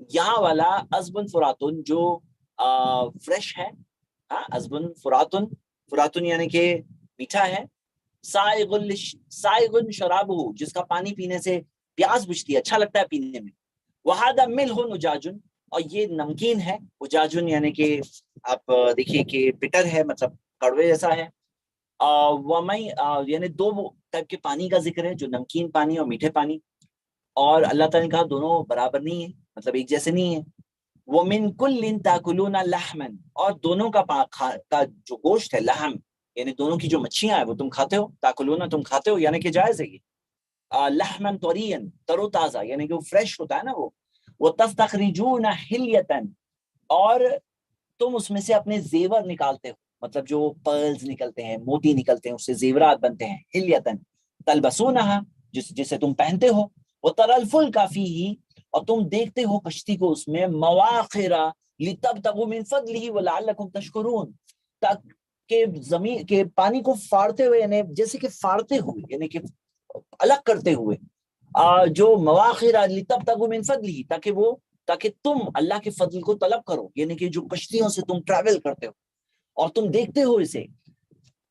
یہاں والا عذب فرات جو فریش ہے، عذب فرات یعنی کہ میٹھا ہے، سائغ شرابہ جس کا پانی پینے سے پیاس بجھتی ہے، اچھا لگتا ہے پینے میں. وھذا ملح نجاج، اور یہ نمکین ہے، اجاجن یعنی کہ آپ دیکھیے کہ بٹر ہے، مطلب کڑوے جیسا ہے. یعنی دو ٹائپ کے پانی کا ذکر ہے، جو نمکین پانی اور میٹھے پانی. اور اللہ تعالیٰ نے کہا دونوں برابر نہیں ہیں، مطلب ایک جیسے نہیں ہیں. وَمِن كُلٍّ تَأْكُلُونَ لَحْمًا، اور دونوں کا جو گوشت ہے، لحم یعنی دونوں کی جو مچھیاں ہیں وہ تم کھاتے ہو، تاکلون تم کھاتے ہو، یعنی کہ جائز ہے یہ. لحمًا طريًّا تر و تازہ، یعنی کہ وہ فریش ہوتا ہے نا وہ. وَتَسْتَخْرِجُونَ حِلْيَةً، اور تم اس میں سے اپنے زیور نکالتے ہو، مطلب جو پرلز نکلتے ہیں، موتی نکلتے ہیں، اس سے زیورات بنتے ہیں. حِلْيَةً تلبسونها، جسے تم پہنتے ہو. وَتَرَى الْفُلْكَ فِيهِ، اور تم دیکھتے ہو کشتی کو اس میں. مواخر لِتَبْتَغُوا مِنْ فَضْلِهِ وَلَعَلَّكُمْ تَشْكُرُونَ، تاکہ زمین کے پانی کو فاڑتے ہوئے، یعنی جیسے کہ فاڑتے ہوئے، یعنی کہ الگ کرتے ہوئے، جو مواخر لِتَبْتَغُوا مِنْ فَضْلِهِ، تاکہ تم اللہ کے فضل کو طلب کرو، یعنی کہ جو کشتیوں سے تم ٹریول کرتے ہو اور تم دیکھتے ہو اسے.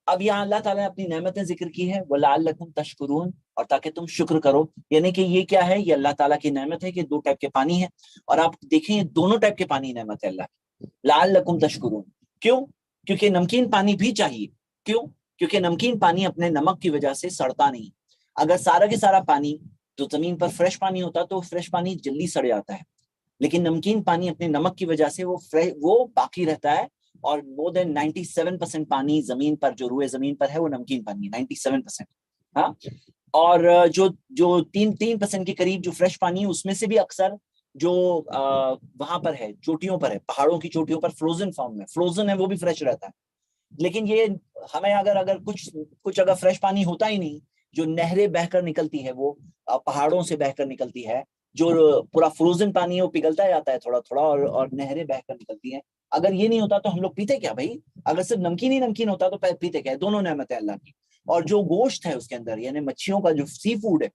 اب یہاں اللہ تعالیٰ نے اپنی نعمتیں ذکر کی ہے، وَلَعَلَّكُمْ تَشْكُرُونَ، اور تاکہ تم شکر کرو. یعنی کہ یہ کیا ہے؟ یہ اللہ تعالیٰ کی نعمت ہے کہ دو ٹائپ کے پانی ہیں، اور آپ دیکھیں یہ دونوں ٹائپ کے پانی نعمت ہے اللہ کی. لَعَلَّكُمْ تَشْكُرُونَ، کیوں؟ کیونکہ نمکین پانی بھی چاہیے. کیوں؟ کیونکہ نمکین پانی اپنے نمک کی وجہ سے سڑتا نہیں. اگر سارا کے سارا پانی جو زمین پر فریش پانی ہوتا تو فریش پانی جلدی سڑ جاتا ہے، لیکن نمکین پانی اپنے نمک کی وجہ سے وہ باقی رہتا ہے. اور مور دین 97% پانی زمین پر جو روئے زمین پر ہے وہ نمکین پانی ہے، 97%. ہاں، اور جو 3% کے قریب جو فریش پانی ہے اس میں سے بھی اکثر جو وہاں پر ہے، چوٹیوں پر ہے، پہاڑوں کی چوٹیوں پر فروزن فارم میں فروزن ہے، وہ بھی فریش رہتا ہے. لیکن یہ ہمیں اگر کچھ اگر فریش پانی ہوتا ہی نہیں، جو نہریں بہ کر نکلتی ہے، وہ پہاڑوں سے بہ کر نکلتی ہے، جو پورا فروزن پانی ہے وہ پگھلتا جاتا ہے تھوڑا تھوڑا، اور نہریں بہ کر نکلتی ہیں. اگر یہ نہیں ہوتا تو ہم لوگ پیتے کیا بھائی؟ اگر صرف نمکین ہی نمکین ہوتا تو پیتے کیا؟ دونوں نعمت ہے اللہ کی. اور جو گوشت ہے اس کے اندر، یعنی مچھیوں کا جو سی فوڈ ہے،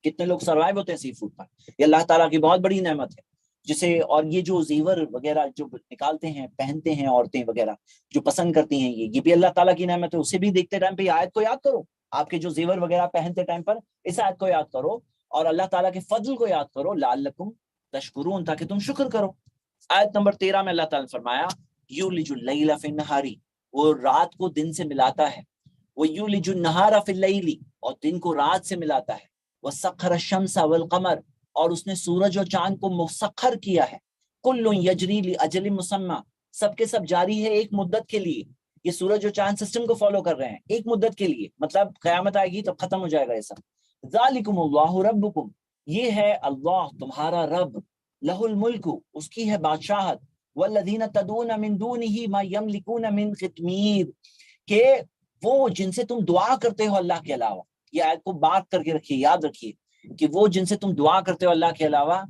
کتنے لوگ سروائیو ہوتے ہیں سی فوڈ پر، یہ اللہ تعالیٰ کی بہت بڑی نعمت ہے جسے. اور یہ جو زیور وغیرہ جو نکالتے ہیں، پہنتے ہیں عورتیں وغیرہ جو پسند کرتی ہیں، یہ بھی اللہ تعالیٰ کی نعمت ہے. اسے بھی دیکھتے ٹائم پہ آیت کو یاد کرو، آپ کے جو زیور وغیرہ پہنتے ٹائم پر اس آیت کو یاد کرو، اور اللہ تعالیٰ کے فضل کو یاد کرو. لعلکم تشکرون، تاکہ تم شکر کرو. آیت نمبر 13 میں اللہ تعالیٰ نے فرمایا یولج اللیل فی النہار، وہ رات کو دن سے ملاتا ہے. وہ یولج النہار فی اللیل، اور دن کو رات سے ملاتا ہے. وسخر الشمس والقمر، اور اس نے سورج اور چاند کو مسخر کیا ہے. کل یجری لاجل مسمى، سب کے سب جاری ہے ایک مدت کے لیے. یہ سورج اور چاند سسٹم کو فالو کر رہے ہیں ایک مدت کے لیے، مطلب قیامت آئے گی تب ختم ہو جائے گا یہ سب. ذالکم اللہ ربکم، یہ ہے اللہ تمہارا رب. لہ الملک، اس کی ہے بادشاہت. والذین تدعون من دونہ ما یملکون من قطمیر، کہ وہ جن سے تم دعا کرتے ہو اللہ کے علاوہ، یہ آیت کو بات کر کے رکھیے، یاد رکھیے کہ وہ جن سے تم دعا کرتے ہو اللہ کے علاوہ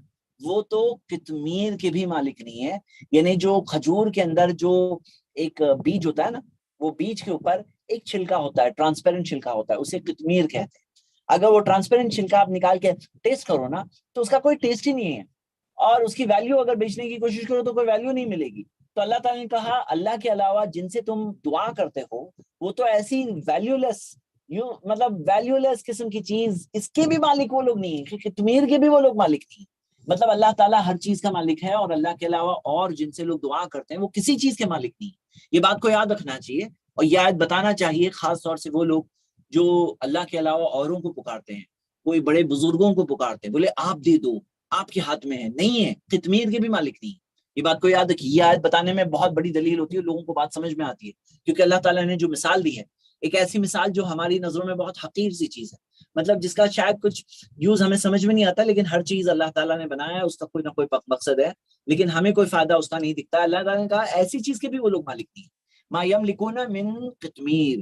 وہ تو قطمیر کے بھی مالک نہیں ہے. یعنی جو کھجور کے اندر جو ایک بیج ہوتا ہے نا، وہ بیج کے اوپر ایک چھلکا ہوتا ہے، ٹرانسپیرنٹ چھلکا ہوتا ہے، اسے قطمیر کہتے ہیں. اگر وہ ٹرانسپیرنٹ چھلکا آپ نکال کے ٹیسٹ کرو نا تو اس کا کوئی ٹیسٹ ہی نہیں ہے، اور اس کی ویلیو اگر بیچنے کی کوشش کرو تو کوئی ویلیو نہیں ملے گی۔ تو اللہ تعالیٰ نے کہا اللہ کے علاوہ جن سے تم دعا کرتے ہو وہ تو ایسی ویلیو لیس، مطلب ویلیو لیس قسم کی چیز، اس کے بھی مالک وہ لوگ نہیں ہیں، قطمیر کے بھی وہ لوگ مالک نہیں ہیں۔ مطلب اللہ تعالیٰ ہر چیز کا مالک ہے، اور اللہ کے علاوہ اور جن سے لوگ دعا کرتے ہیں وہ کسی چیز کے مالک نہیں ہیں۔ یہ بات کو یاد رکھنا چاہیے، اور یہ آیت بتانا چاہیے خاص طور سے وہ لوگ جو اللہ کے علاوہ اوروں کو پکارتے ہیں، کوئی بڑے بزرگوں کو پکارتے ہیں، بولے آپ دے دو، آپ کے ہاتھ میں ہے، نہیں ہے، قطمیر کے بھی مالک نہیں۔ یہ بات کو یاد رکھیے، یہ آیت بتانے میں بہت بڑی دلیل ہوتی ہے، لوگوں کو بات سمجھ میں آتی ہے، کیونکہ اللہ تعالیٰ نے جو مثال دی ہے ایک ایسی مثال جو ہماری نظروں میں بہت حقیر سی چیز ہے، مطلب جس کا شاید کچھ یوز ہمیں سمجھ میں نہیں آتا، لیکن ہر چیز اللہ تعالیٰ نے بنایا ہے، اس کا کوئی نہ کوئی مقصد ہے، لیکن ہمیں کوئی فائدہ اس کا نہیں دکھتا۔ اللہ تعالیٰ نے کہا ایسی چیز کے بھی وہ لوگ مالک نہیں، ما یملکون من قطمیر۔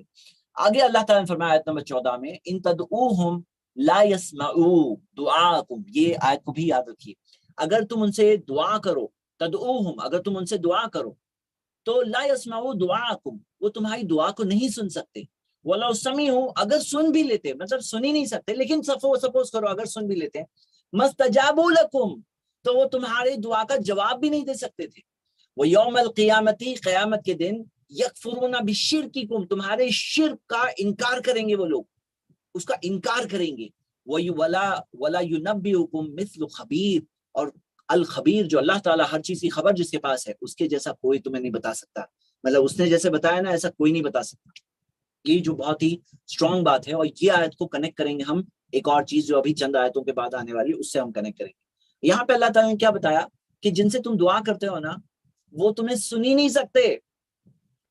آگے اللہ تعالیٰ نے فرمایا آیت نمبر 14 میں ان تدعوہم لا يسمعوا دعاکم، یہ آیت کو بھی یاد رکھیے، اگر تم ان سے دعا کرو، تدعوہم اگر تم ان سے دعا کرو تو لا يسمعوا دعاکم، وہ تمہاری دعا کو نہیں سن سکتے، ولو سمعوا اگر سن بھی لیتے، مطلب سن ہی نہیں سکتے، لیکن سپوز کرو اگر سن بھی لیتے، مستجابوا لکم تو وہ تمہارے دعا کا جواب بھی نہیں دے سکتے تھے، وہ یوم القیامتی قیامت کے دن یکفرون بشرککم تمہارے شرک کا انکار کریں گے، وہ لوگ اس کا انکار کریں گے، ولا ينبئکم مثل خبیر، اور الخبیر جو اللہ تعالیٰ ہر چیز کی خبر جس کے پاس ہے اس کے جیسا کوئی تمہیں نہیں بتا سکتا، مطلب اس نے جیسے بتایا نا ایسا کوئی نہیں بتا سکتا۔ یہ جو بہت ہی اسٹرانگ بات ہے، اور یہ آیت کو کنیکٹ کریں گے ہم ایک اور چیز جو ابھی چند آیتوں کے بعد آنے والی اس سے ہم کنیکٹ کریں گے۔ یہاں پہ اللہ تعالیٰ نے کیا بتایا کہ جن سے تم دعا کرتے ہو نا وہ تمہیں سن ہی نہیں سکتے،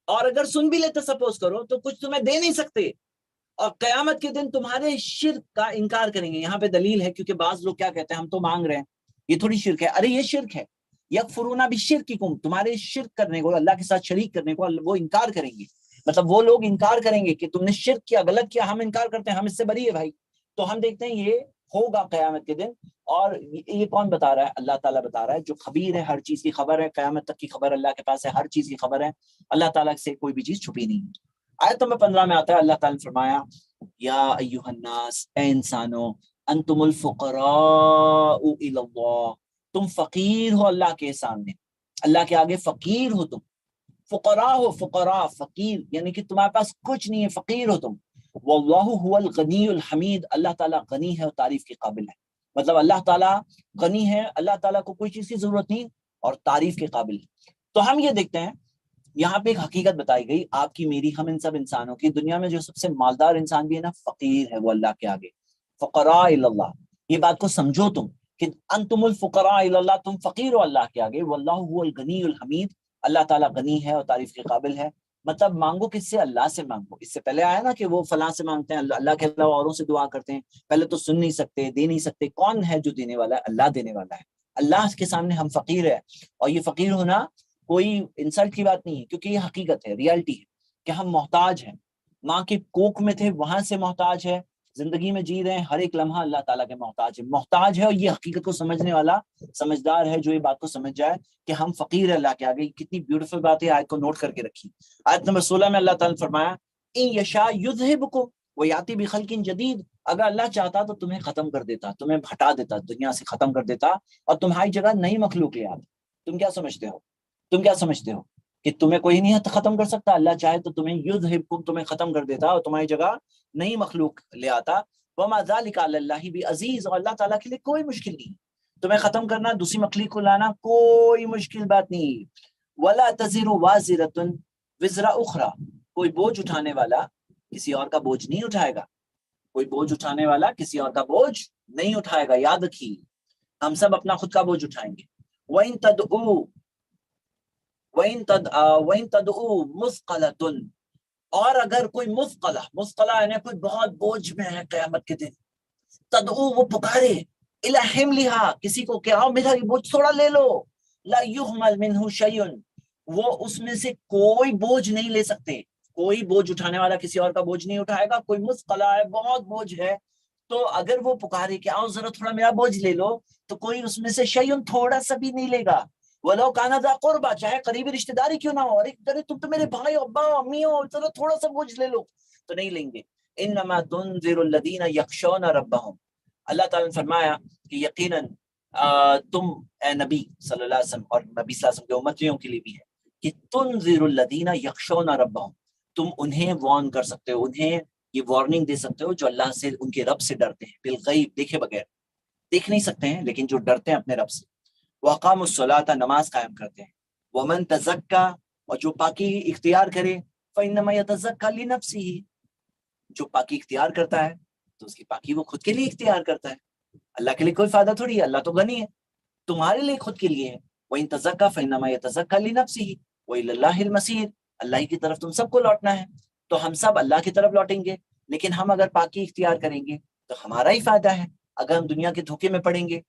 اور اگر سن بھی لیتے سپوز کرو تو کچھ تمہیں دے نہیں سکتے، اور قیامت کے دن تمہارے شرک کا انکار کریں گے۔ یہاں پہ دلیل ہے کیونکہ بعض لوگ کیا کہتے ہیں ہم تو مانگ رہے ہیں، یہ تھوڑی شرک ہے، ارے یہ شرک ہے، یکفرون بشرککم تمہارے شرک کرنے کو، اللہ کے ساتھ شریک کرنے کو وہ انکار کریں گے، مطلب وہ لوگ انکار کریں گے کہ تم نے شرک کیا، غلط کیا، ہم انکار کرتے ہیں، ہم اس سے بری ہے بھائی۔ تو ہم دیکھتے ہیں یہ ہوگا قیامت کے دن، اور یہ کون بتا رہا ہے؟ اللہ تعالیٰ بتا رہا ہے جو خبیر ہے، ہر چیز کی خبر ہے، قیامت تک کی خبر اللہ کے پاس ہے، ہر چیز کی خبر ہے، اللہ تعالیٰ سے کوئی بھی چیز چھپی نہیں ہے۔ آیت نمبر 15 میں آتا ہے اللہ تعالیٰ نے فرمایا یا ایھا الناس، اے انسانو، انتم الفقراء الی اللہ، تم فقیر ہو اللہ کے سامنے، اللہ کے آگے فقیر ہو، تم فقراء ہو، فقراء فقیر یعنی کہ تمہارے پاس کچھ نہیں ہے، فقیر ہو تم، واللہ هو الغنی الحمید، اللہ تعالیٰ غنی ہے اور تعریف کے قابل ہے، مطلب اللہ تعالیٰ غنی ہے، اللہ تعالیٰ کو کوئی چیز کی ضرورت نہیں اور تعریف کے قابل ہے۔ تو ہم یہ دیکھتے ہیں یہاں پہ ایک حقیقت بتائی گئی آپ کی میری، ہم ان سب انسانوں کی، دنیا میں جو سب سے مالدار انسان بھی ہے نا فقیر ہے، وہ اللہ کے آگے فقراء الی اللہ۔ یہ بات کو سمجھو تم کہ انتم الفقراء الی اللہ، تم فقیر ہو اللہ کے آگے، واللہ هو الغنی الحمید، اللہ تعالیٰ غنی ہے اور تعریف کے قابل ہے۔ مطلب مانگو کس سے؟ اللہ سے مانگو۔ اس سے پہلے آیا نا کہ وہ فلاں سے مانگتے ہیں، اللہ کے علاوہ اوروں سے دعا کرتے ہیں، پہلے تو سن نہیں سکتے، دے نہیں سکتے، کون ہے جو دینے والا ہے؟ اللہ دینے والا ہے، اللہ کے سامنے ہم فقیر ہے، اور یہ فقیر ہونا کوئی انسلٹ کی بات نہیں ہے، کیونکہ یہ حقیقت ہے، ریالٹی ہے کہ ہم محتاج ہیں، ماں کے کوکھ میں تھے وہاں سے محتاج ہے، زندگی میں جی رہے ہیں، ہر ایک لمحہ اللہ تعالیٰ کے محتاج ہے، اور یہ حقیقت کو سمجھنے والا سمجھدار ہے جو یہ بات کو سمجھ جائے کہ ہم فقیر ہے اللہ کے آگے۔ کتنی بیوٹیفل بات ہے، آیت کو نوٹ کر کے رکھی۔ آیت نمبر 16 میں اللہ تعالیٰ نے فرمایا ان یشاء یذہبکم ویاتی بخلق جدید، اگر اللہ چاہتا تو تمہیں ختم کر دیتا، تمہیں ہٹا دیتا، دنیا سے ختم کر دیتا، اور تمہاری جگہ نئی مخلوق لے آتا۔ تم کیا سمجھتے ہو؟ تم کیا سمجھتے ہو کہ تمہیں کوئی نہیں ختم کر سکتا؟ اللہ چاہے تو تمہیں یذہبکم تمہیں ختم کر دیتا اور تمہاری جگہ نئی مخلوق لے آتا۔ وما ذلک علی اللہ بعزیز، اور اللہ تعالیٰ کے لیے کوئی مشکل نہیں، تمہیں ختم کرنا، دوسری مخلوق کو لانا کوئی مشکل بات نہیں۔ ولا تزر وازرۃ وزر اخرى، کوئی بوجھ اٹھانے والا کسی اور کا بوجھ نہیں اٹھائے گا، کوئی بوجھ اٹھانے والا کسی اور کا بوجھ نہیں اٹھائے گا، یاد رکھیے ہم سب اپنا خود کا بوجھ اٹھائیں گے۔ وَإِن تَدْعُوا مُثْقَلَةٌ، اور اگر کوئی مثقلہ یعنی کوئی بہت بوجھ میں ہے قیامت کے دن، تدعو وہ پکارے، اِلَىٰ حِمْلِهَا کسی کو کہ آؤ میرا یہ بوجھ تھوڑا لے لو، لَا يُحْمَلْ مِنْهُ شَيْءٌ وہ اس میں سے کوئی بوجھ نہیں لے سکتے، کوئی بوجھ اٹھانے والا کسی اور کا بوجھ نہیں اٹھائے گا۔ کوئی مثقلہ ہے، بہت بوجھ ہے، تو اگر وہ پکارے کہ آؤ ذرا تھوڑا میرا بوجھ لے لو، تو کوئی اس میں سے شیئن تھوڑا سا بھی نہیں لے گا۔ وَلَوْ كَانَ ذَا قُرْبَىٰ چاہے قریبی رشتہ داری کیوں نہ ہو، ارے تم تو میرے بھائی ابا امی ہو، ذرا تھوڑا سا بوجھ لے لو، تو نہیں لیں گے۔ انما تنذر الذین یخشون ربهم، اللہ تعالیٰ نے فرمایا کہ یقیناً تم اے نبی صلی اللہ علیہ وسلم اور نبی صلی اللہ علیہ وسلم کے امتیوں کے لیے بھی ہے کہ تنذر الذین یخشون ربهم، تم انہیں وارن کر سکتے ہو، انہیں یہ وارننگ دے سکتے ہو جو اللہ سے، ان کے رب سے ڈرتے ہیں، بالغیب، دیکھے بغیر، دیکھ نہیں سکتے ہیں لیکن جو ڈرتے ہیں اپنے رب سے، وَأَقَامُوا الصَّلَاةَ، نماز قائم کرتے ہیں، وَمَن تَزَكَّى، اور جو پاکی اختیار کرے، فَإِنَّمَا يَتَزَكَّى لِنَفْسِهِ، جو پاکی اختیار کرتا ہے تو اس کی پاکی وہ خود کے لیے اختیار کرتا ہے، اللہ کے لیے کوئی فائدہ تھوڑی ہے، اللہ تو غنی ہے، تمہارے لیے خود کے لیے ہے، وَإِن تَزَكَّى فَإِنَّمَا يَتَزَكَّى لِنَفْسِهِ وَإِلَى اللَّهِ الْمَصِيرُ، اللہ کی طرف تم سب کو لوٹنا ہے، تو ہم سب اللہ کی طرف لوٹیں گے، لیکن ہم اگر پاکی اختیار کریں گے تو ہمارا ہی فائدہ ہے، اگر ہم دنیا کے دھوکے میں پڑیں گے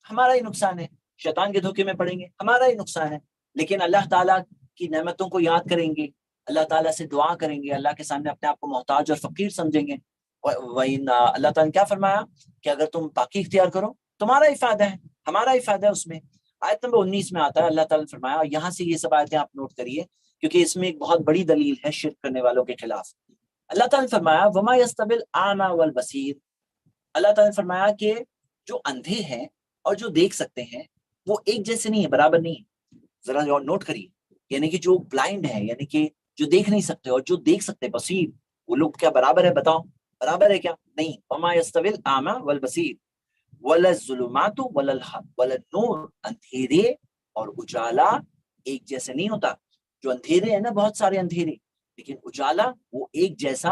ہمارا ہی نقصان ہے، شیطان کے دھوکے میں پڑیں گے ہمارا ہی نقصان ہے، لیکن اللہ تعالیٰ کی نعمتوں کو یاد کریں گے، اللہ تعالیٰ سے دعا کریں گے، اللہ کے سامنے اپنے آپ کو محتاج اور فقیر سمجھیں گے، اللہ تعالیٰ نے کیا فرمایا کہ اگر تم پاکی اختیار کرو تمہارا ہی فائدہ ہے، ہمارا ہی فائدہ ہے اس میں۔ آیت نمبر 19 میں آتا ہے، اللہ تعالیٰ نے فرمایا، اور یہاں سے یہ سب آیتیں آپ نوٹ کریے کیونکہ اس میں ایک بہت بڑی دلیل ہے شرک کرنے والوں کے خلاف۔ اللہ تعالیٰ نے فرمایا وما یستوی الاعمی والبصیر، اللہ تعالیٰ نے فرمایا کہ جو اندھے ہیں اور جو دیکھ سکتے ہیں وہ ایک جیسے نہیں ہے، برابر نہیں ہے، ذرا نوٹ کریے، یعنی کہ جو بلائنڈ ہے، یعنی کہ جو دیکھ نہیں سکتے اور جو دیکھ سکتے بصیر، وہ لوگ کیا برابر ہے؟ بتاؤ برابر ہے کیا؟ نہیں، وما یستوی الاعمی والبصیر ولا الظلمات ولا الحق ولا النور، اندھیرے اور اجالا ایک جیسے نہیں ہوتا، جو اندھیرے ہیں نا، بہت سارے اندھیرے، لیکن اجالا وہ ایک جیسا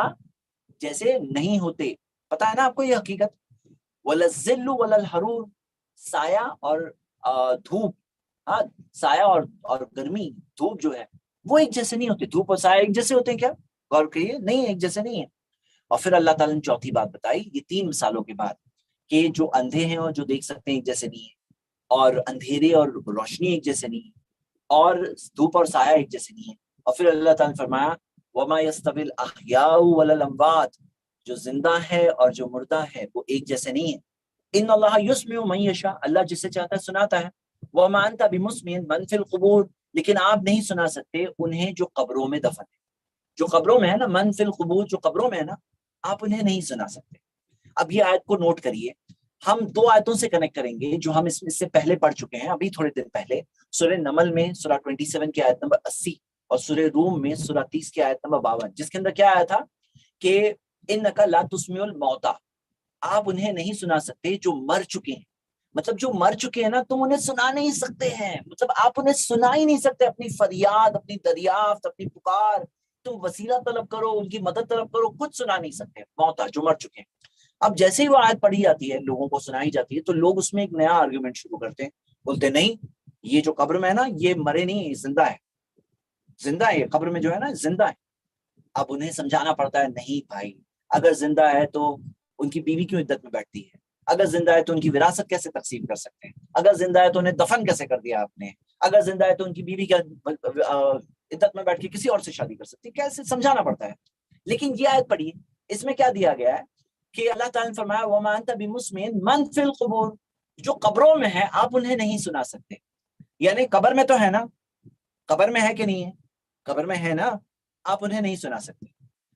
جیسے نہیں ہوتے، پتا ہے نا آپ کو یہ حقیقت؟ ولا الظل ولا الحرور، سایہ اور دھوپ، ہاں، سایہ اور گرمی، دھوپ جو ہے وہ ایک جیسے نہیں ہوتے، دھوپ اور سایہ ایک جیسے ہوتے ہیں کیا؟ غور کریے، نہیں، ایک جیسے نہیں ہے۔ اور پھر اللہ تعالیٰ نے چوتھی بات بتائی، یہ تین مثالوں کے بعد، کہ جو اندھے ہیں اور جو دیکھ سکتے ہیں ایک جیسے نہیں ہے، اور اندھیرے اور روشنی ایک جیسے نہیں ہے، اور دھوپ اور سایہ ایک جیسے نہیں ہے، اور پھر اللہ تعالیٰ نے فرمایا وما يستوي الاحياء ولا الاموات، جو زندہ ہے اور جو مردہ ہے وہ ایک جیسے نہیں ہے، ان اللہ یسمع من یشاء، اللہ جسے چاہتا ہے سناتا ہے، وما انت بمسمع من فی القبور، لیکن آپ نہیں سنا سکتے انہیں جو قبروں میں دفن ہے، جو قبروں میں ہے نا، من فی القبور، جو قبروں میں ہے نا، آپ انہیں نہیں سنا سکتے۔ اب یہ آیت کو نوٹ کریے، ہم دو آیتوں سے کنیکٹ کریں گے جو ہم اس سے پہلے پڑھ چکے ہیں، ابھی تھوڑے دن پہلے، سورہ نمل میں سورہ 27 کی آیت نمبر 80، اور سورہ روم میں سورہ 30 کی آیت نمبر 52، جس کے اندر کیا آیا تھا کہ انک لا تسمع الموتى، آپ انہیں نہیں سنا سکتے جو مر چکے ہیں، مطلب جو مر چکے ہیں نا تم انہیں سنا نہیں سکتے ہیں، مطلب آپ انہیں سنا ہی نہیں سکتے، اپنی فریاد، اپنی دریافت، اپنی پکار، تم وسیلہ طلب کرو، ان کی مدد طلب کرو، کچھ سنا نہیں سکتے، موتى، جو مر چکے ہیں۔ اب جیسے ہی وہ آیت پڑھی جاتی ہے، لوگوں کو سنائی جاتی ہے، تو لوگ اس میں ایک نیا آرگیومنٹ شروع کرتے ہیں، بولتے نہیں، یہ جو قبر میں ہے نا یہ مرے نہیں، زندہ ہے، زندہ ہے، یہ قبر میں جو ہے نا زندہ ہے۔ اب انہیں سمجھانا پڑتا ہے نہیں بھائی، اگر زندہ ہے تو ان کی بیوی کیوں عدت میں بیٹھتی ہے؟ اگر زندہ ہے تو ان کی وراثت کیسے تقسیم کر سکتے ہیں؟ اگر زندہ ہے تو انہیں دفن کیسے کر دیا آپ نے؟ اگر زندہ ہے تو ان کی بیوی کیا عدت میں بیٹھ کے کسی اور سے شادی کر سکتی ہے؟ کیسے سمجھانا پڑتا ہے۔ لیکن یہ آیت پڑھیے، اس میں کیا دیا گیا ہے کہ اللہ تعالیٰ نے فرمایا وَمَا أَنْتَ بِمُسْمِعٍ مَنْ فِي الْقُبُورِ، جو قبروں میں ہے آپ انہیں نہیں سنا سکتے، یعنی قبر میں تو ہے نا، قبر میں ہے کہ نہیں ہے؟ قبر میں ہے نا، آپ انہیں نہیں سنا سکتے،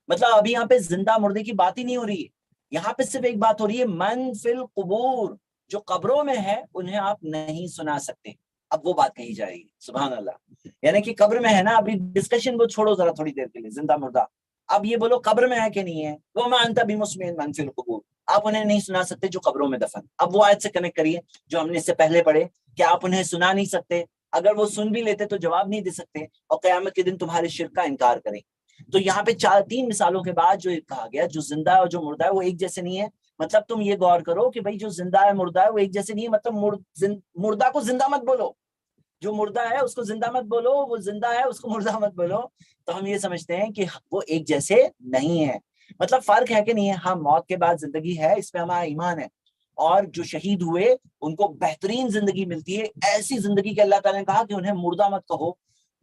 مطلب ابھی یہاں پہ زندہ مردے کی بات ہی نہیں ہو رہی ہے، یہاں پہ صرف ایک بات ہو رہی ہے، من فی القبور، جو قبروں میں ہے انہیں آپ نہیں سنا سکتے۔ اب وہ بات کہی جائے گی، سبحان اللہ، یعنی کہ قبر میں ہے نا، ابھی ڈسکشن کو چھوڑو ذرا تھوڑی دیر کے لیے، زندہ مردہ، اب یہ بولو قبر میں ہے کہ نہیں ہے، وما انت بمسمع من فی القبور، آپ انہیں نہیں سنا سکتے جو قبروں میں دفن۔ اب وہ آیت سے کنیکٹ کریے جو ہم نے اس سے پہلے پڑھے کہ آپ انہیں سنا نہیں سکتے، اگر وہ سن بھی لیتے تو جواب نہیں دے سکتے، اور قیامت کے دن تمہارے شرک کا انکار کریں۔ تو یہاں پہ تین مثالوں کے بعد جو کہا گیا، جو زندہ ہے اور جو مردہ ہے وہ ایک جیسے نہیں ہے، مطلب تم یہ غور کرو کہ بھائی جو زندہ ہے مردہ ہے وہ ایک جیسے نہیں ہے، مطلب مردہ کو زندہ مت بولو، جو مردہ ہے اس کو زندہ مت بولو، وہ زندہ ہے اس کو مردہ مت بولو، تو ہم یہ سمجھتے ہیں کہ وہ ایک جیسے نہیں ہے، مطلب فرق ہے کہ نہیں ہے؟ ہاں، موت کے بعد زندگی ہے، اس پہ ہمارا ایمان ہے، اور جو شہید ہوئے ان کو بہترین زندگی ملتی ہے، ایسی زندگی کہ اللہ تعالیٰ نے کہا کہ انہیں مردہ مت کہو،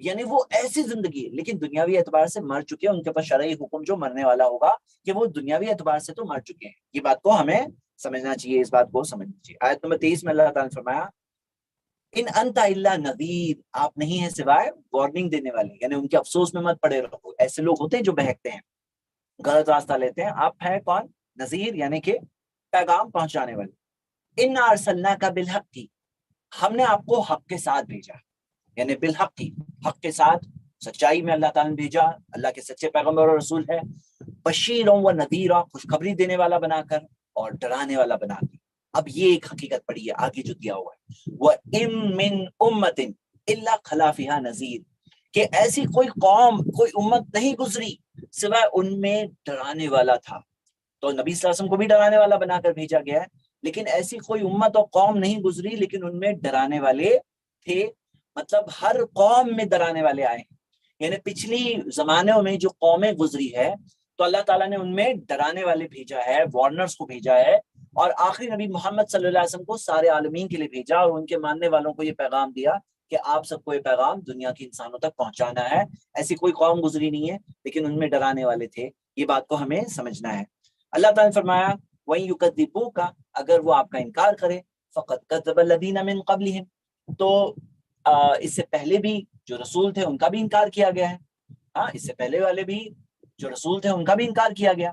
یعنی وہ ایسی زندگی ہے، لیکن دنیاوی اعتبار سے مر چکے ہیں، ان کے پاس شرعی حکم جو مرنے والا ہوگا کہ وہ دنیاوی اعتبار سے تو مر چکے ہیں، یہ بات کو ہمیں سمجھنا چاہیے، اس بات کو سمجھنا چاہیے۔ آیت نمبر 23 میں اللہ تعالیٰ نے فرمایا ان انت الا نذیر، آپ نہیں ہیں سوائے وارننگ دینے والے، یعنی ان کے افسوس میں مت پڑے رہو، ایسے لوگ ہوتے ہیں جو بہکتے ہیں، غلط راستہ لیتے ہیں. آپ ہیں کون؟ نذیر یعنی کہ پیغام پہنچانے والے. انا ارسلناک بالحق کی، ہم نے آپ کو حق کے ساتھ بھیجا، یعنی بالحق کی، حق کے ساتھ، سچائی میں اللہ تعالیٰ نے بھیجا، اللہ کے سچے پیغمبر اور رسول ہے. بشیرا و نذیرا، خوشخبری دینے والا بنا کر اور ڈرانے والا بنا کر. اب یہ ایک حقیقت پڑی ہے آگے جو دیا ہوا ہے، وَإِن مِّن أُمَّةٍ إِلَّا خَلَا فِيهَا نَذِيرٌ، کہ ایسی کوئی قوم، کوئی امت نہیں گزری سوائے ان میں ڈرانے والا تھا. تو نبی صلی اللہ علیہ وسلم کو بھی ڈرانے والا بنا کر بھیجا گیا ہے، لیکن ایسی کوئی امت اور قوم نہیں گزری لیکن ان میں ڈرانے والے تھے. مطلب ہر قوم میں ڈرانے والے آئے ہیں، یعنی پچھلی زمانوں میں جو قومیں گزری ہے تو اللہ تعالیٰ نے ان میں ڈرانے والے بھیجا ہے، وارنرز کو بھیجا ہے. اور آخری نبی محمد صلی اللہ علیہ وسلم کو سارے عالمین کے لیے بھیجا اور ان کے ماننے والوں کو یہ پیغام دیا کہ آپ سب کو یہ پیغام دنیا کے انسانوں تک پہنچانا ہے. ایسی کوئی قوم گزری نہیں ہے لیکن ان میں ڈرانے والے تھے. یہ بات کو ہمیں سمجھنا ہے. اللہ تعالیٰ نے فرمایا وَإِن يُكَذِّبُوكَ، اگر وہ آپ کا انکار کرے، فَقَدْ كَذَّبَ الَّذِينَ مِن قَبْلِهِمْ، تو اس سے پہلے بھی جو رسول تھے ان کا بھی انکار کیا گیا ہے. ہاں، اس سے پہلے والے بھی جو رسول تھے ان کا بھی انکار کیا گیا.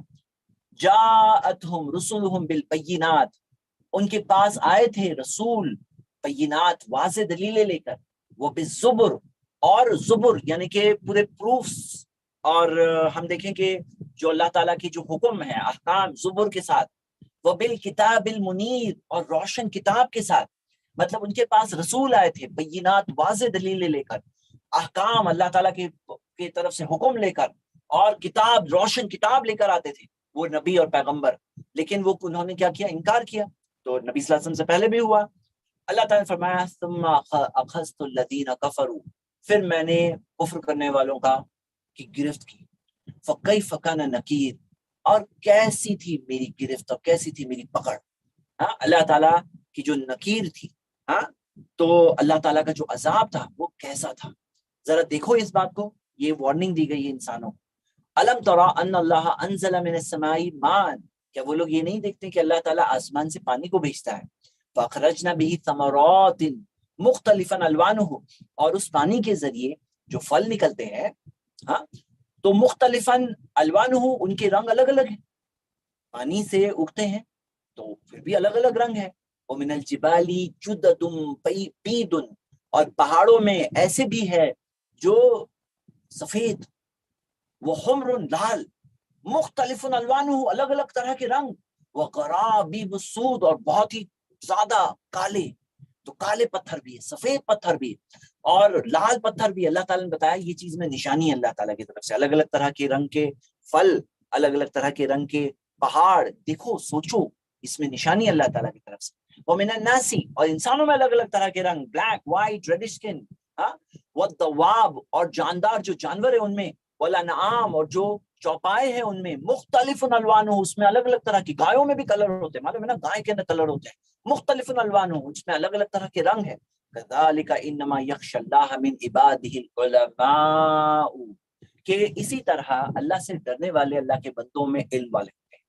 جاءتہم رسلہم بالبینات، ان کے پاس آئے تھے رسول بینات، واضح دلیلیں لے کر، وہ بالزبر، اور زبر یعنی کہ پورے پروفس. اور ہم دیکھیں کہ جو اللہ تعالیٰ کی جو حکم ہے، احکام زبر کے ساتھ، وہ بالکتاب المنیر، اور روشن کتاب کے ساتھ. مطلب ان کے پاس رسول آئے تھے بینات، واضح دلیلیں لے کر، احکام اللہ تعالیٰ کی طرف سے حکم لے کر، اور کتاب، روشن کتاب لے کر آتے تھے وہ نبی اور پیغمبر. لیکن وہ انہوں نے کیا کیا؟ انکار کیا. تو نبی صلی اللہ علیہ وسلم سے پہلے بھی ہوا. اللہ تعالیٰ نے فرمایا ثم اخذت الذین کفروا، پھر میں نے کفر کرنے والوں کا کی گرفت کی. فکیف کان نکیر، اور کیسی تھی میری گرفت اور کیسی تھی میری پکڑ. ہاں، اللہ تعالیٰ کی جو نکیر تھی، ہاں، تو اللہ تعالیٰ کا جو عذاب تھا وہ کیسا تھا. ذرا دیکھو اس بات کو، یہ وارننگ دی گئی ہے انسانوں. الم ترى ان اللہ انزل من السماء ماء، کیا وہ لوگ یہ نہیں دیکھتے کہ اللہ تعالیٰ آسمان سے پانی کو بھیجتا ہے. فاخرجنا به ثمرات مختلفا الوانه، اور اس پانی کے ذریعے جو پھل نکلتے ہیں، ہاں، تو مختلفاً الوانہ، ان کے رنگ الگ الگ ہیں. پانی سے اگتے ہیں تو پھر بھی الگ الگ رنگ ہے. ومن الجبال جدد بید، اور پہاڑوں میں ایسے بھی ہے جو سفید، وہ حمر لال، مختلف الوانہ، الگ الگ طرح کے رنگ، وغرابیب السود، اور بہت ہی زیادہ کالے. تو کالے پتھر بھی ہے، سفید پتھر بھی اور لال پتھر بھی. اللہ تعالیٰ نے بتایا یہ چیز میں نشانی ہے اللہ تعالیٰ کی طرف سے. الگ الگ طرح کے رنگ کے پھل، الگ الگ طرح کے رنگ کے پہاڑ، دیکھو سوچو، اس میں نشانی ہے اللہ تعالیٰ کی طرف سے. ومن الناس، اور انسانوں میں الگ الگ طرح کے رنگ، بلیک، وائٹ، ریڈ اسکن، والدواب، اور جاندار جو جانور ہے ان میں، والانعام، اور جو چوپائے ہیں ان میں، مختلف الوانہ، اس میں الگ الگ طرح کی. گایوں میں بھی کلر ہوتے ہیں، معلوم ہے نا، گائے کے اندر کلر ہوتے ہیں. مختلف الوانہ، اس میں الگ الگ طرح کے رنگ ہے. کذالک انما یخشی اللہ من عبادہ العلماء، کہ اسی طرح اللہ سے ڈرنے والے اللہ کے بندوں میں علم والے ہوتے ہیں.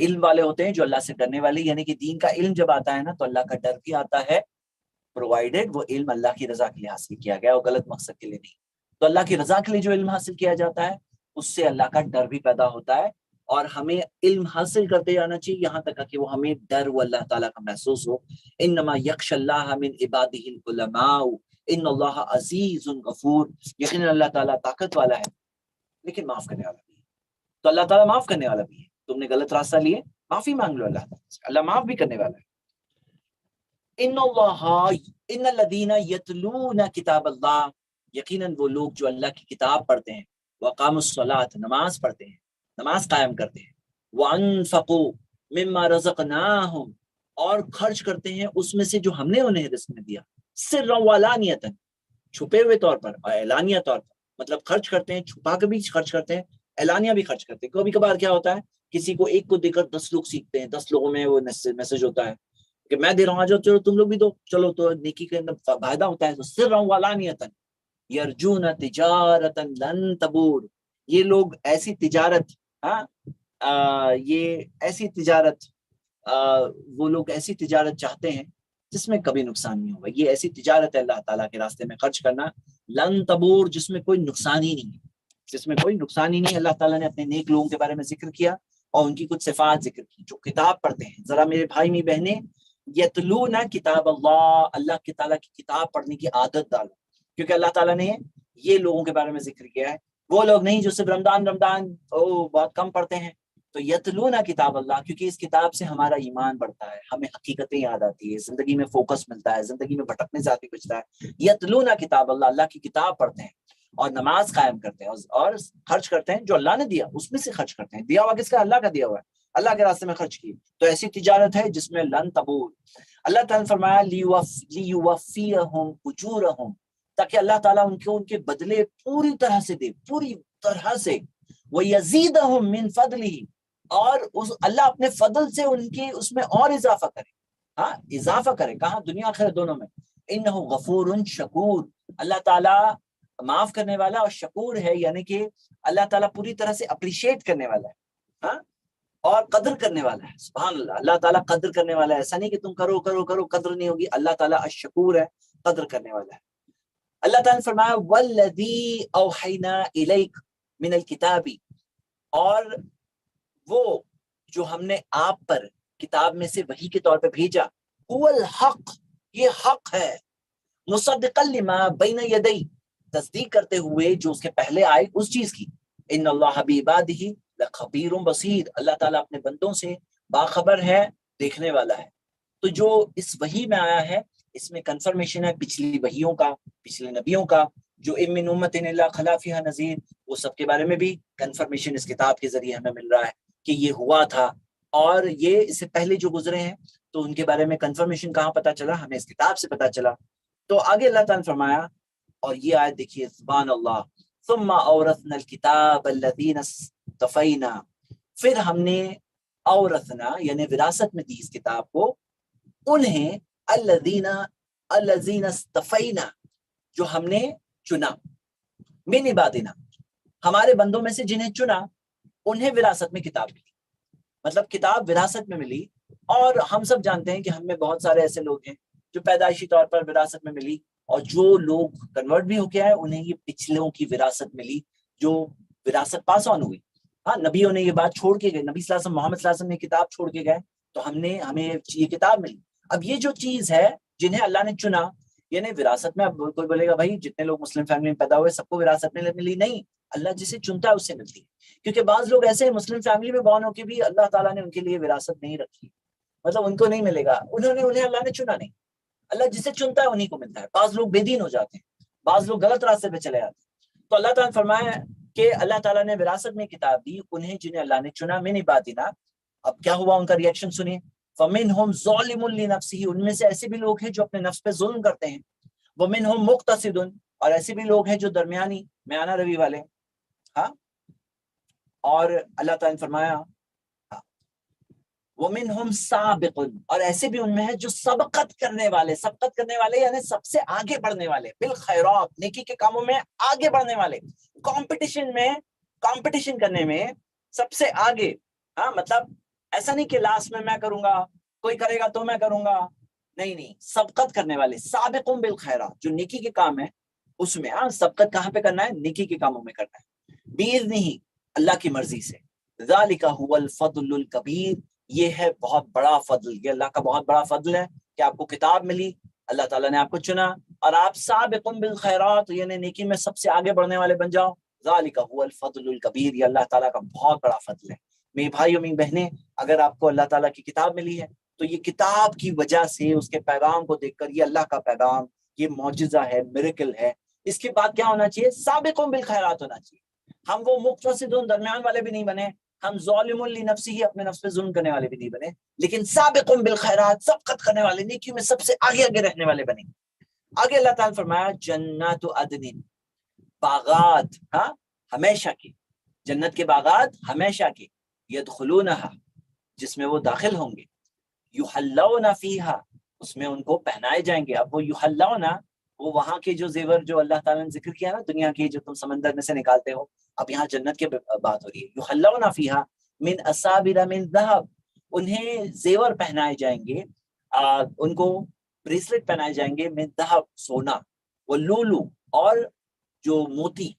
علم والے ہوتے ہیں جو اللہ سے ڈرنے والے، یعنی کہ دین کا علم جب آتا ہے نا تو اللہ کا ڈر بھی آتا ہے، پرووائڈیڈ وہ علم اللہ کی رضا کے لیے حاصل کیا گیا اور غلط مقصد کے لیے نہیں. تو اللہ کی رضا کے لیے جو علم حاصل کیا جاتا ہے اس سے اللہ کا ڈر بھی پیدا ہوتا ہے. اور ہمیں علم حاصل کرتے جانا چاہیے یہاں تک کہ وہ ہمیں ڈر وہ اللہ تعالیٰ کا محسوس ہو. انما یخشی اللہ من عبادہ العلماء ان اللہ عزیز غفور، یقینا اللہ تعالیٰ طاقت والا ہے لیکن معاف کرنے والا بھی ہے. تو اللہ تعالیٰ معاف کرنے والا بھی ہے. تم نے غلط راستہ لیے، معافی مانگ لو اللہ تعالیٰ سے، اللہ معاف بھی کرنے والا ہے. ان الذین یتلون کتاب اللہ، یقیناً وہ لوگ جو اللہ کی کتاب پڑھتے ہیں، وقاموا الصلاۃ، نماز پڑھتے ہیں، نماز قائم کرتے ہیں، وانفقوا مما رزقناہم، اور خرچ کرتے ہیں اس میں سے جو ہم نے انہیں رزق میں دیا، سرا وعلانیۃ، چھپے ہوئے طور پر اور اعلانیہ طور پر. مطلب خرچ کرتے ہیں، چھپا کے بھی خرچ کرتے ہیں، اعلانیہ بھی خرچ کرتے ہیں. کبھی کبھار کیا ہوتا ہے، کسی کو ایک کو دے کر 10 لوگ سیکھتے ہیں، 10 لوگوں میں وہ میسج ہوتا ہے کہ میں دے رہا ہوں، آ جاؤ، چلو تم لوگ بھی دو، چلو، تو نیکی کے اندر فائدہ ہوتا ہے. تو سرا وعلانیۃ یرجون تجارتا لن تبور، یہ لوگ ایسی تجارت، یہ ایسی تجارت، وہ لوگ ایسی تجارت چاہتے ہیں جس میں کبھی نقصان نہیں ہوگا. یہ ایسی تجارت ہے اللہ تعالیٰ کے راستے میں خرچ کرنا، لن تبور، جس میں کوئی نقصان ہی نہیں ہے. جس میں کوئی نقصان ہی نہیں. اللہ تعالیٰ نے اپنے نیک لوگوں کے بارے میں ذکر کیا اور ان کی کچھ صفات ذکر کی جو کتاب پڑھتے ہیں. ذرا میرے بھائی می بہنیں یتلون کتاب اللہ، اللہ کی تعالیٰ کی کتاب پڑھنے کی عادت ڈالو، کیونکہ اللہ تعالیٰ نے یہ لوگوں کے بارے میں ذکر کیا ہے. وہ لوگ نہیں جو صرف رمضان بہت کم پڑھتے ہیں. تو یتلون کتاب اللہ، کیونکہ اس کتاب سے ہمارا ایمان بڑھتا ہے، ہمیں حقیقتیں یاد آتی ہے، زندگی میں فوکس ملتا ہے، زندگی میں بھٹکنے سے آدمی بچتا ہے. یتلون کتاب اللہ، اللہ کی کتاب پڑھتے ہیں اور نماز قائم کرتے ہیں اور خرچ کرتے ہیں جو اللہ نے دیا اس میں سے خرچ کرتے ہیں. دیا ہوا کس کا؟ اللہ کا دیا ہوا ہے، اللہ کے راستے میں خرچ کی. تو ایسی تجارت ہے جس میں لن تبور. اللہ تعالیٰ نے فرمایا لیوفیہم اجورہم، تاکہ اللہ تعالیٰ ان کے بدلے پوری طرح سے دے، پوری طرح سے. وَيَزِيدَهُم مِّن فَضْلِهِ، اور اللہ اپنے فضل سے ان کی اس میں اور اضافہ کرے. ہاں اضافہ کرے، کہاں؟ دنیا آخرت دونوں میں. انہ غفور شکور، اللہ تعالیٰ معاف کرنے والا اور شکور ہے، یعنی کہ اللہ تعالیٰ پوری طرح سے اپریشیٹ کرنے والا ہے، ہاں، اور قدر کرنے والا ہے. سبحان اللہ، اللہ تعالیٰ قدر کرنے والا ہے. ایسا نہیں کہ تم کرو کرو کرو قدر نہیں ہوگی. اللہ تعالیٰ الشکور ہے، قدر کرنے والا ہے. اللہ تعالیٰ نے فرمایا والذی اوحینا الیک من الکتاب، اور وہ جو ہم نے آپ پر کتاب میں سے وحی کے طور پہ بھیجا، هو الحق، یہ حق ہے، مصدقا لما بین یدی، تصدیق کرتے ہوئے جو اس کے پہلے آئے اس چیز کی. ان اللہ بعبادہ لخبیر بصیر، اللہ تعالیٰ اپنے بندوں سے باخبر ہے، دیکھنے والا ہے. تو جو اس وحی میں آیا ہے اس میں کنفرمیشن ہے پچھلی وحیوں کا، پچھلے نبیوں کا. جو ام من امت الا خلا فیہا نذیر، وہ سب کے بارے میں بھی کنفرمیشن اس کتاب کے ذریعے ہمیں مل رہا ہے کہ یہ ہوا تھا. اور یہ اس سے پہلے جو گزرے ہیں تو ان کے بارے میں کنفرمیشن کہاں پتہ چلا؟ ہمیں اس کتاب سے پتہ چلا. تو آگے اللہ تعالیٰ نے فرمایا، اور یہ آیت دیکھیے سبحان اللہ، ثم اورثنا الکتاب الذین اصطفینا، پھر ہم نے اورثنا یعنی وراثت میں دی اس کتاب کو انہیں الذین اصطفینا، جو ہم نے چنا، من عبادنا، ہمارے بندوں میں سے جنہیں چنا انہیں وراثت میں کتاب ملی. مطلب کتاب وراثت میں ملی. اور ہم سب جانتے ہیں کہ ہم میں بہت سارے ایسے لوگ ہیں جو پیدائشی طور پر وراثت میں ملی، اور جو لوگ کنورٹ بھی ہو کے آئے انہیں یہ پچھلوں کی وراثت ملی جو وراثت پاس آن ہوئی. ہاں نبیوں نے یہ بات چھوڑ کے گئے، نبی صلی اللہ علیہ وسلم محمد صلی اللہ علیہ وسلم نے کتاب چھوڑ کے گئے تو ہمیں یہ کتاب ملی. اب یہ جو چیز ہے جنہیں اللہ نے چنا یعنی وراثت میں، اب کوئی بولے گا بھائی جتنے لوگ مسلم فیملی میں پیدا ہوئے سب کو وراثت میں ملی، نہیں، اللہ جسے چنتا ہے اس سے ملتی ہے. کیونکہ بعض لوگ ایسے ہیں مسلم فیملی میں بورن ہو کے بھی اللہ تعالیٰ نے ان کے لیے وراثت نہیں رکھی، مطلب ان کو نہیں ملے گا، انہیں اللہ نے چنا نہیں. اللہ جسے چنتا ہے انہیں کو ملتا ہے. بعض لوگ بے دین ہو جاتے ہیں، بعض لوگ غلط راستے پہ چلے جاتے ہیں. تو اللہ تعالیٰ نے فرمایا کہ اللہ تعالیٰ نے وراثت میں کتاب دی انہیں جنہیں اللہ نے چنا من عبادنا. اب کیا ہوا ان کا ریئیکشن سنیے. فمنہم ظالم لنفسہ، ان میں سے ایسے بھی لوگ ہیں جو اپنے نفس پہ ظلم کرتے ہیں. ومنہم مقتصد، اور ایسے بھی لوگ ہیں جو درمیانی میانہ روی والے. ہاں، اور اللہ تعالیٰ نے فرمایا ومنہم سابق، اور ایسے بھی ان میں ہے جو سبقت کرنے والے یعنی سب سے آگے بڑھنے والے، بالخیرات، نیکی کے کاموں میں آگے بڑھنے والے، کمپٹیشن کرنے میں سب سے آگے. ہاں مطلب ایسا نہیں کہ لاسٹ میں کروں گا، کوئی کرے گا تو میں کروں گا، نہیں، سبقت کرنے والے، سابقون بالخیرات، جو نیکی کے کام ہے اس میں. ہاں سبقت کہاں پہ کرنا ہے؟ نیکی کے کاموں میں کرنا ہے، باذنہ، اللہ کی مرضی سے. ذالک هو الفضل الکبیر، یہ ہے بہت بڑا فضل، یہ اللہ کا بہت بڑا فضل ہے کہ آپ کو کتاب ملی، اللہ تعالیٰ نے آپ کو چنا اور آپ سابقون بالخیرات یعنی نیکی میں سب سے آگے بڑھنے والے بن جاؤ. ذالک هو الفضل الکبیر، یہ اللہ تعالیٰ کا بہت بڑا فضل ہے. میرے بھائیوں میری بہنیں، اگر آپ کو اللہ تعالیٰ کی کتاب ملی ہے تو یہ کتاب کی وجہ سے اس کے پیغام کو دیکھ کر یہ اللہ کا پیغام، یہ معجزہ ہے، میریکل ہے. اس کے بعد کیا ہونا چاہیے؟ سابقون بالخیرات ہونا چاہیے. ہم وہ مقتصدون درمیان والے بھی نہیں بنے، ہم ظالم لنفسہ اپنے نفس پہ ظلم کرنے والے بھی نہیں بنے، لیکن سابقون بالخیرات، سبقت کرنے والے، نیکی میں سب سے آگے رہنے والے بنے. آگے اللہ تعالیٰ نے فرمایا جنات عدن، باغات، ہاں ہمیشہ کے، جنت کے باغات ہمیشہ کے، یدخلونہا، جس میں وہ داخل ہوں گے، یحلون فیہا، اس میں ان کو پہنائے جائیں گے. اب وہ یحلون، وہ وہاں کے جو زیور جو اللہ تعالیٰ نے ذکر کیا نا دنیا کے جو تم سمندر میں سے نکالتے ہو، اب یہاں جنت کے بات ہو رہی ہے. یحلون فیہا من اسابر من ذہب، انہیں زیور پہنائے جائیں گے، ان کو بریسلٹ پہنائے جائیں گے، من ذہب، سونا، وہ لولو، اور جو موتی،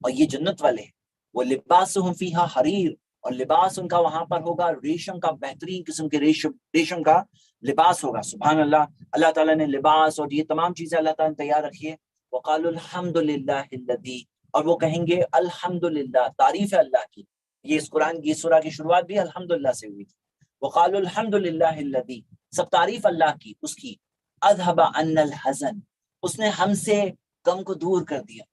اور یہ جنت والے ہیں، وہ لباسہم فیہا حریر، اور لباس ان کا وہاں پر ہوگا ریشم کا، بہترین قسم کے ریشم کا لباس ہوگا. سبحان اللہ. اللہ تعالیٰ نے لباس اور یہ تمام چیزیں اللہ تعالیٰ نے تیار رکھی ہے. وقالوا الحمد للہ الذی، اور وہ کہیں گے الحمد للہ، تعریف ہے اللہ کی. یہ اس قرآن کی سورہ کی شروعات بھی الحمد للہ سے ہوئی تھی. وقالوا الحمد للہ الذی، سب تعریف اللہ کی، اس کی. اذهب عنا الحزن، اس نے ہم سے غم کو دور کر دیا.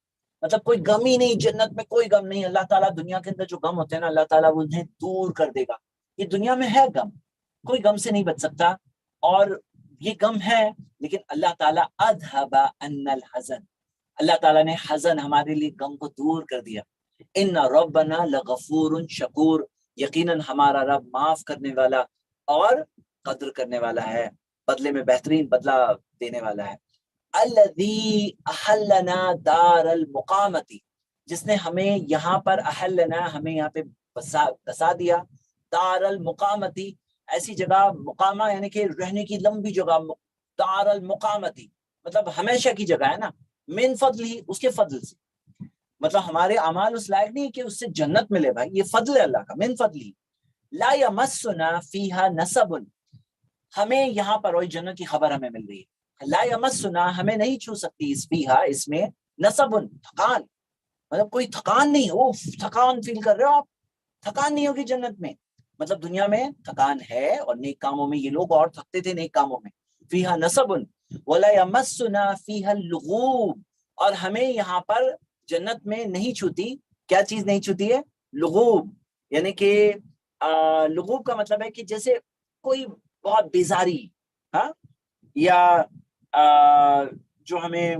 مطلب کوئی غم ہی نہیں، جنت میں کوئی غم نہیں. اللہ تعالیٰ دنیا کے اندر جو غم ہوتے ہیں نا، اللہ تعالیٰ وہ انہیں دور کر دے گا. یہ دنیا میں ہے غم، کوئی غم سے نہیں بچ سکتا، اور یہ غم ہے، لیکن اللہ تعالیٰ اذهب عنا الحزن، اللہ تعالیٰ نے حزن، ہمارے لیے غم کو دور کر دیا. ان ربنا لغفور شکور، یقیناً ہمارا رب معاف کرنے والا اور قدر کرنے والا ہے، بدلے میں بہترین بدلہ دینے والا ہے. الذی احلنا دار المقامتی، جس نے ہمیں یہاں پر احلنا، ہمیں یہاں پہ بسا دیا، دار المقامتی، ایسی جگہ، مقامہ یعنی کہ رہنے کی لمبی جگہ، دار المقامتی مطلب ہمیشہ کی جگہ ہے نا. من فضل ہی، اس کے فضل سے، مطلب ہمارے اعمال اس لائق نہیں کہ اس سے جنت ملے بھائی، یہ فضل ہے اللہ کا. من فضل ہی لا یمسنا فیہا نصب، ہمیں یہاں پر وہی جنت کی خبر ہمیں مل رہی ہے. لا یمسنا، ہمیں نہیں چھو سکتی، اس فیہا، اس میں، نصب، تھکان، مطلب کوئی تھکان نہیں. اوف، تھکان فیل کر رہے ہو آپ؟ تھکان نہیں ہوگی جنت میں. مطلب دنیا میں تھکان ہے، اور نیک کاموں میں یہ لوگ اور تھکتے تھے نیک کاموں میں. فیہا نصب ولا یمسنا فیہا اللغوب، اور ہمیں یہاں پر جنت میں نہیں چھوتی، کیا چیز نہیں چھوتی ہے؟ لغوب، یعنی کہ لغوب کا مطلب ہے کہ جیسے کوئی بہت بیزاری، ہاں، یا جو ہمیں،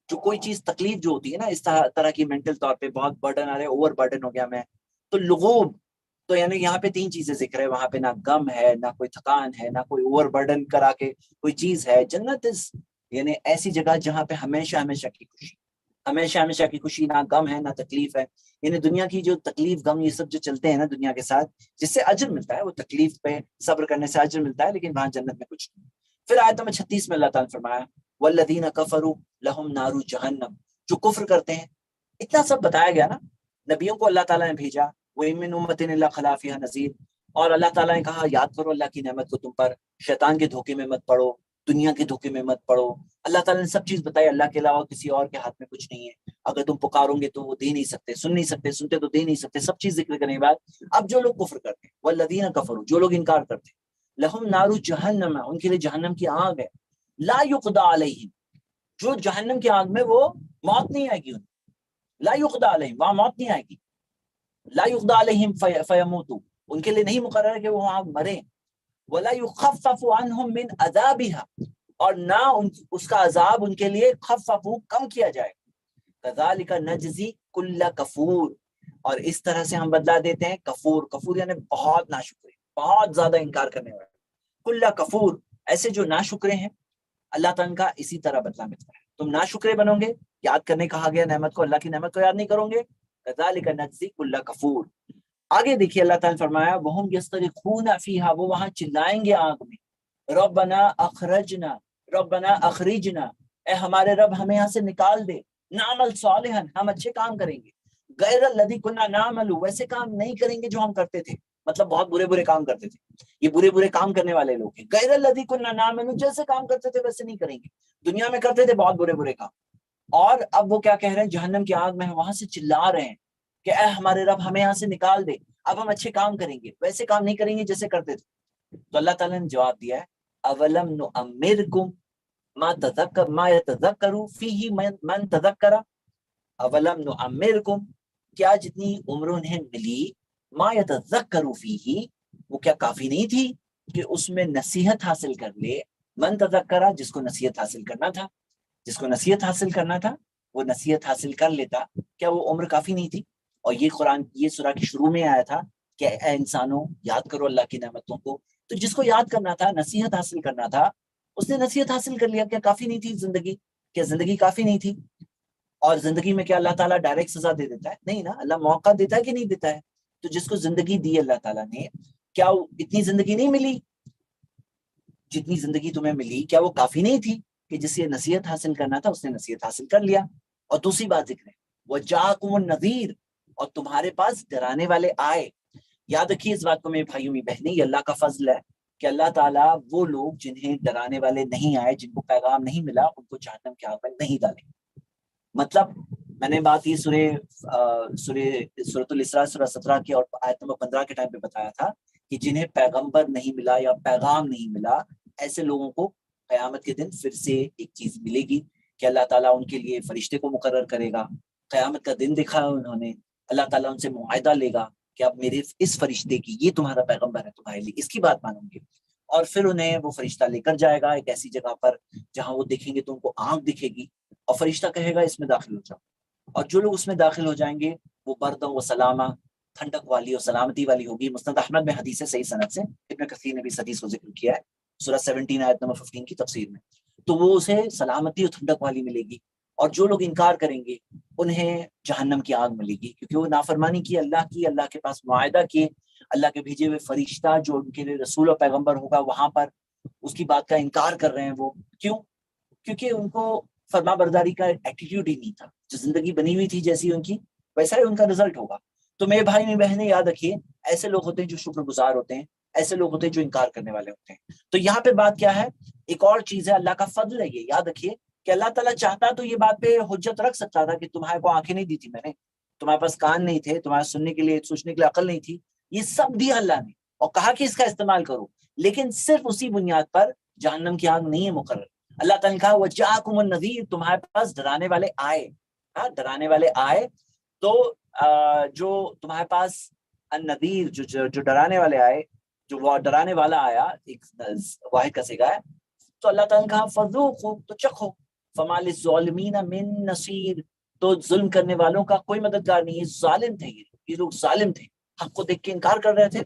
جو کوئی چیز تکلیف جو ہوتی ہے نا، اس طرح کی مینٹل طور پہ بہت برڈن آ رہے، اوور برڈن ہو گیا میں، تو لغوب. تو یعنی یہاں پہ 3 چیزیں ذکر ہے، وہاں پہ نہ غم ہے، نہ کوئی تھکان ہے، نہ کوئی اوور برڈن کرا کے کوئی چیز ہے. جنت یعنی ایسی جگہ جہاں پہ ہمیشہ ہمیشہ کی خوشی، ہمیشہ ہمیشہ کی خوشی، نہ غم ہے نہ تکلیف ہے. یعنی دنیا کی جو تکلیف، غم، یہ سب جو چلتے ہیں نا دنیا کے ساتھ، جس سے اجر ملتا ہے، وہ تکلیف پہ صبر کرنے سے اجر ملتا ہے، لیکن وہاں جنت میں کچھ نہیں. پھر آیت نمبر 36 میں اللہ تعالیٰ نے فرمایا والذین کفروا لہم نار جہنم، جو کفر کرتے ہیں. اتنا سب بتایا گیا نا، نبیوں کو اللہ تعالیٰ نے بھیجا، وَإِن مِّنْ أُمَّةٍ إِلَّا خَلَا فِيهَا نَذِيرٌ، اور اللہ تعالیٰ نے کہا یاد کرو اللہ کی نعمت کو تم پر، شیطان کے دھوکے میں مت پڑو، دنیا کے دھوکے میں مت پڑو. اللہ تعالیٰ نے سب چیز بتائی، اللہ کے علاوہ کسی اور کے ہاتھ میں کچھ نہیں ہے. اگر تم پکارو گے تو وہ دے نہیں سکتے، سن نہیں سکتے، سنتے تو دے نہیں سکتے، سب چیز ذکر کرنے کے بعد اب جو لوگ کفر کرتے ہیں، والذین کفروا، جو لوگ انکار کرتے ہیں، لہم نار جہنم، ان کے لیے جہنم کی آگ ہے. لا یقضی علیہم، جو جہنم کی آگ میں وہ موت نہیں آئے گی، ان لا یقضی علیہم، وہاں موت نہیں آئے گی. لا یقضی علیہم فیموتوا، ان کے لیے نہیں مقرر ہے کہ وہ وہاں مریں. ولا یخفف عنہم من عذابها، اور نہ اس کا عذاب ان کے لیے خفف، کم کیا جائے. کذالک نجزی کل کفور، اور اس طرح سے ہم بدلا دیتے ہیں کفور. کفور یعنی بہت ناشکرے، بہت زیادہ انکار کرنے والے. کل کفور، ایسے جو ناشکرے ہیں، اللہ تعالیٰ کا اسی طرح بدلہ ملتا ہے. تم ناشکرے بنو گے، یاد کرنے کہا گیا نعمت کو، اللہ کی نعمت کو یاد نہیں کرو گے، کذالک نجزی کل کفور. آگے دیکھیے اللہ تعالیٰ نے فرمایا وہم یصطرخون فیہا، وہ وہاں چلائیں گے آگ میں، ربنا اخرجنا، ربنا اخرجنا، اے ہمارے رب ہمیں یہاں سے نکال دے، نعمل صالحا، ہم اچھے کام کریں گے، غیر الذی کنا نعمل، ویسے کام نہیں کریں گے جو ہم کرتے تھے. مطلب بہت برے برے کام کرتے تھے، یہ برے برے کام کرنے والے لوگ ہیں. غیر الذی کنا نعمل، جیسے کام کرتے تھے ویسے نہیں کریں گے. دنیا میں کرتے تھے بہت برے برے کام، اور اب وہ کیا کہہ رہے ہیں، جہنم کی آگ میں وہاں سے چلا رہے ہیں کہ اے ہمارے رب ہمیں یہاں سے نکال دے، اب ہم اچھے کام کریں گے، ویسے کام نہیں کریں گے جیسے کرتے تھے. تو اللہ تعالیٰ نے جواب دیا ہے اولم نعمرکم ما یتذکر فیہ من تذکر، اولم نعمرکم، کیا جتنی عمر انہیں ملی، ما یتذکر فیہ، وہ کیا کافی نہیں تھی کہ اس میں نصیحت حاصل کر لے. من تذکر، جس کو نصیحت حاصل کرنا تھا، جس کو نصیحت حاصل کرنا تھا وہ نصیحت حاصل کر لیتا، کیا وہ عمر کافی نہیں تھی؟ اور یہ قرآن، یہ سورہ کی شروع میں آیا تھا کہ اے انسانوں یاد کرو اللہ کی نعمتوں کو. تو جس کو یاد کرنا تھا، نصیحت حاصل کرنا تھا، اس نے نصیحت حاصل کر لیا. کیا کافی نہیں تھی زندگی؟ کیا زندگی کافی نہیں تھی؟ اور زندگی میں کیا اللہ تعالیٰ ڈائریکٹ سزا دے دیتا ہے؟ نہیں نا، اللہ موقع دیتا ہے کہ نہیں دیتا ہے. تو جس کو زندگی دی اللہ تعالیٰ نے، کیا اتنی زندگی نہیں ملی جتنی زندگی تمہیں ملی؟ کیا وہ کافی نہیں تھی کہ جسے نصیحت حاصل کرنا تھا اس نے نصیحت حاصل کر لیا؟ اور دوسری بات ذکر ہے وجاءکم النذیر، اور تمہارے پاس ڈرانے والے آئے. یاد رکھیے اس بات کو میرے بھائیوں میں بہنیں، یہ اللہ کا فضل ہے کہ اللہ تعالیٰ وہ لوگ جنہیں ڈرانے والے نہیں آئے، جن کو پیغام نہیں ملا، ان کو جہنم کی آگ میں نہیں ڈالیں. مطلب میں نے بات یہ سورۃ الاسراء سورہ 17 کی اور آیت نمبر 15 کے ٹائم پہ بتایا تھا کہ جنہیں پیغمبر نہیں ملا یا پیغام نہیں ملا، ایسے لوگوں کو قیامت کے دن پھر سے ایک چیز ملے گی کہ اللہ تعالیٰ ان کے لیے فرشتے کو مقرر کرے گا. قیامت کا دن دکھا انہوں نے، اللہ تعالیٰ ان سے معاہدہ لے گا کہ اب میرے اس فرشتے کی، یہ تمہارا پیغمبر ہے، تمہارے لیے اس کی بات مانوں گے. اور پھر انہیں وہ فرشتہ لے کر جائے گا ایک ایسی جگہ پر جہاں وہ دیکھیں گے تو ان کو آنکھ دکھے گی، اور فرشتہ کہے گا اس میں داخل ہو جاؤ. اور جو لوگ اس میں داخل ہو جائیں گے وہ بردوں و سلامہ، ٹھنڈک والی اور سلامتی والی ہوگی. مسند احمد میں حدیث ہے صحیح سند سے، ابن کثیر نے بھی اس حدیث کو ذکر کیا ہے سورہ 17 آیت نمبر 15 کی تفسیر میں. تو وہ اسے سلامتی اور ٹھنڈک والی ملے گی. اور جو لوگ انکار کریں گے انہیں جہنم کی آگ ملے گی، کیونکہ وہ نافرمانی کی، اللہ کے پاس معاہدہ کیے، اللہ کے بھیجے ہوئے فرشتہ جو ان کے لیے رسول اور پیغمبر ہوگا وہاں پر اس کی بات کا انکار کر رہے ہیں. وہ کیوں؟ کیونکہ ان کو فرما برداری کا ایٹیٹیوڈ ہی نہیں تھا. جو زندگی بنی ہوئی تھی جیسی ان کی، ویسا ہی ان کا رزلٹ ہوگا. تو میرے بھائی میری بہنیں یاد رکھیے، ایسے لوگ ہوتے ہیں جو شکر گزار ہوتے ہیں، ایسے لوگ ہوتے ہیں جو انکار کرنے والے ہوتے ہیں. تو یہاں پہ بات کیا ہے؟ ایک اور چیز ہے، اللہ کا فضل ہے. یہ یاد رکھیے کہ اللہ تعالیٰ چاہتا تو یہ بات پہ حجت رکھ سکتا تھا کہ تمہارے کو آنکھیں نہیں دی تھی میں نے، تمہارے پاس کان نہیں تھے، تمہارے سننے کے لیے، سوچنے کے لیے عقل نہیں تھی، یہ سب دیا اللہ نے اور کہا کہ اس کا استعمال کرو. لیکن صرف اسی بنیاد پر جہنم کی آگ نہیں ہے مقرر. اللہ تعالیٰ نے کہا وجاءکم النذیر، تمہارے پاس ڈرانے والے آئے. ڈرانے والے آئے تو جو تمہارے پاس النذیر، جو ڈرانے والے آئے، جو وہ ڈرانے والا آیا، ایک واحد کا صیغہ ہے. تو اللہ تعالیٰ نے کہا فذوقوا، تو چکھو، فما للظالمین من نصیر، تو ظلم کرنے والوں کا کوئی مددگار نہیں. ظالم تھے یہ لوگ ظالم تھے، حق کو دیکھ کے انکار کر رہے تھے،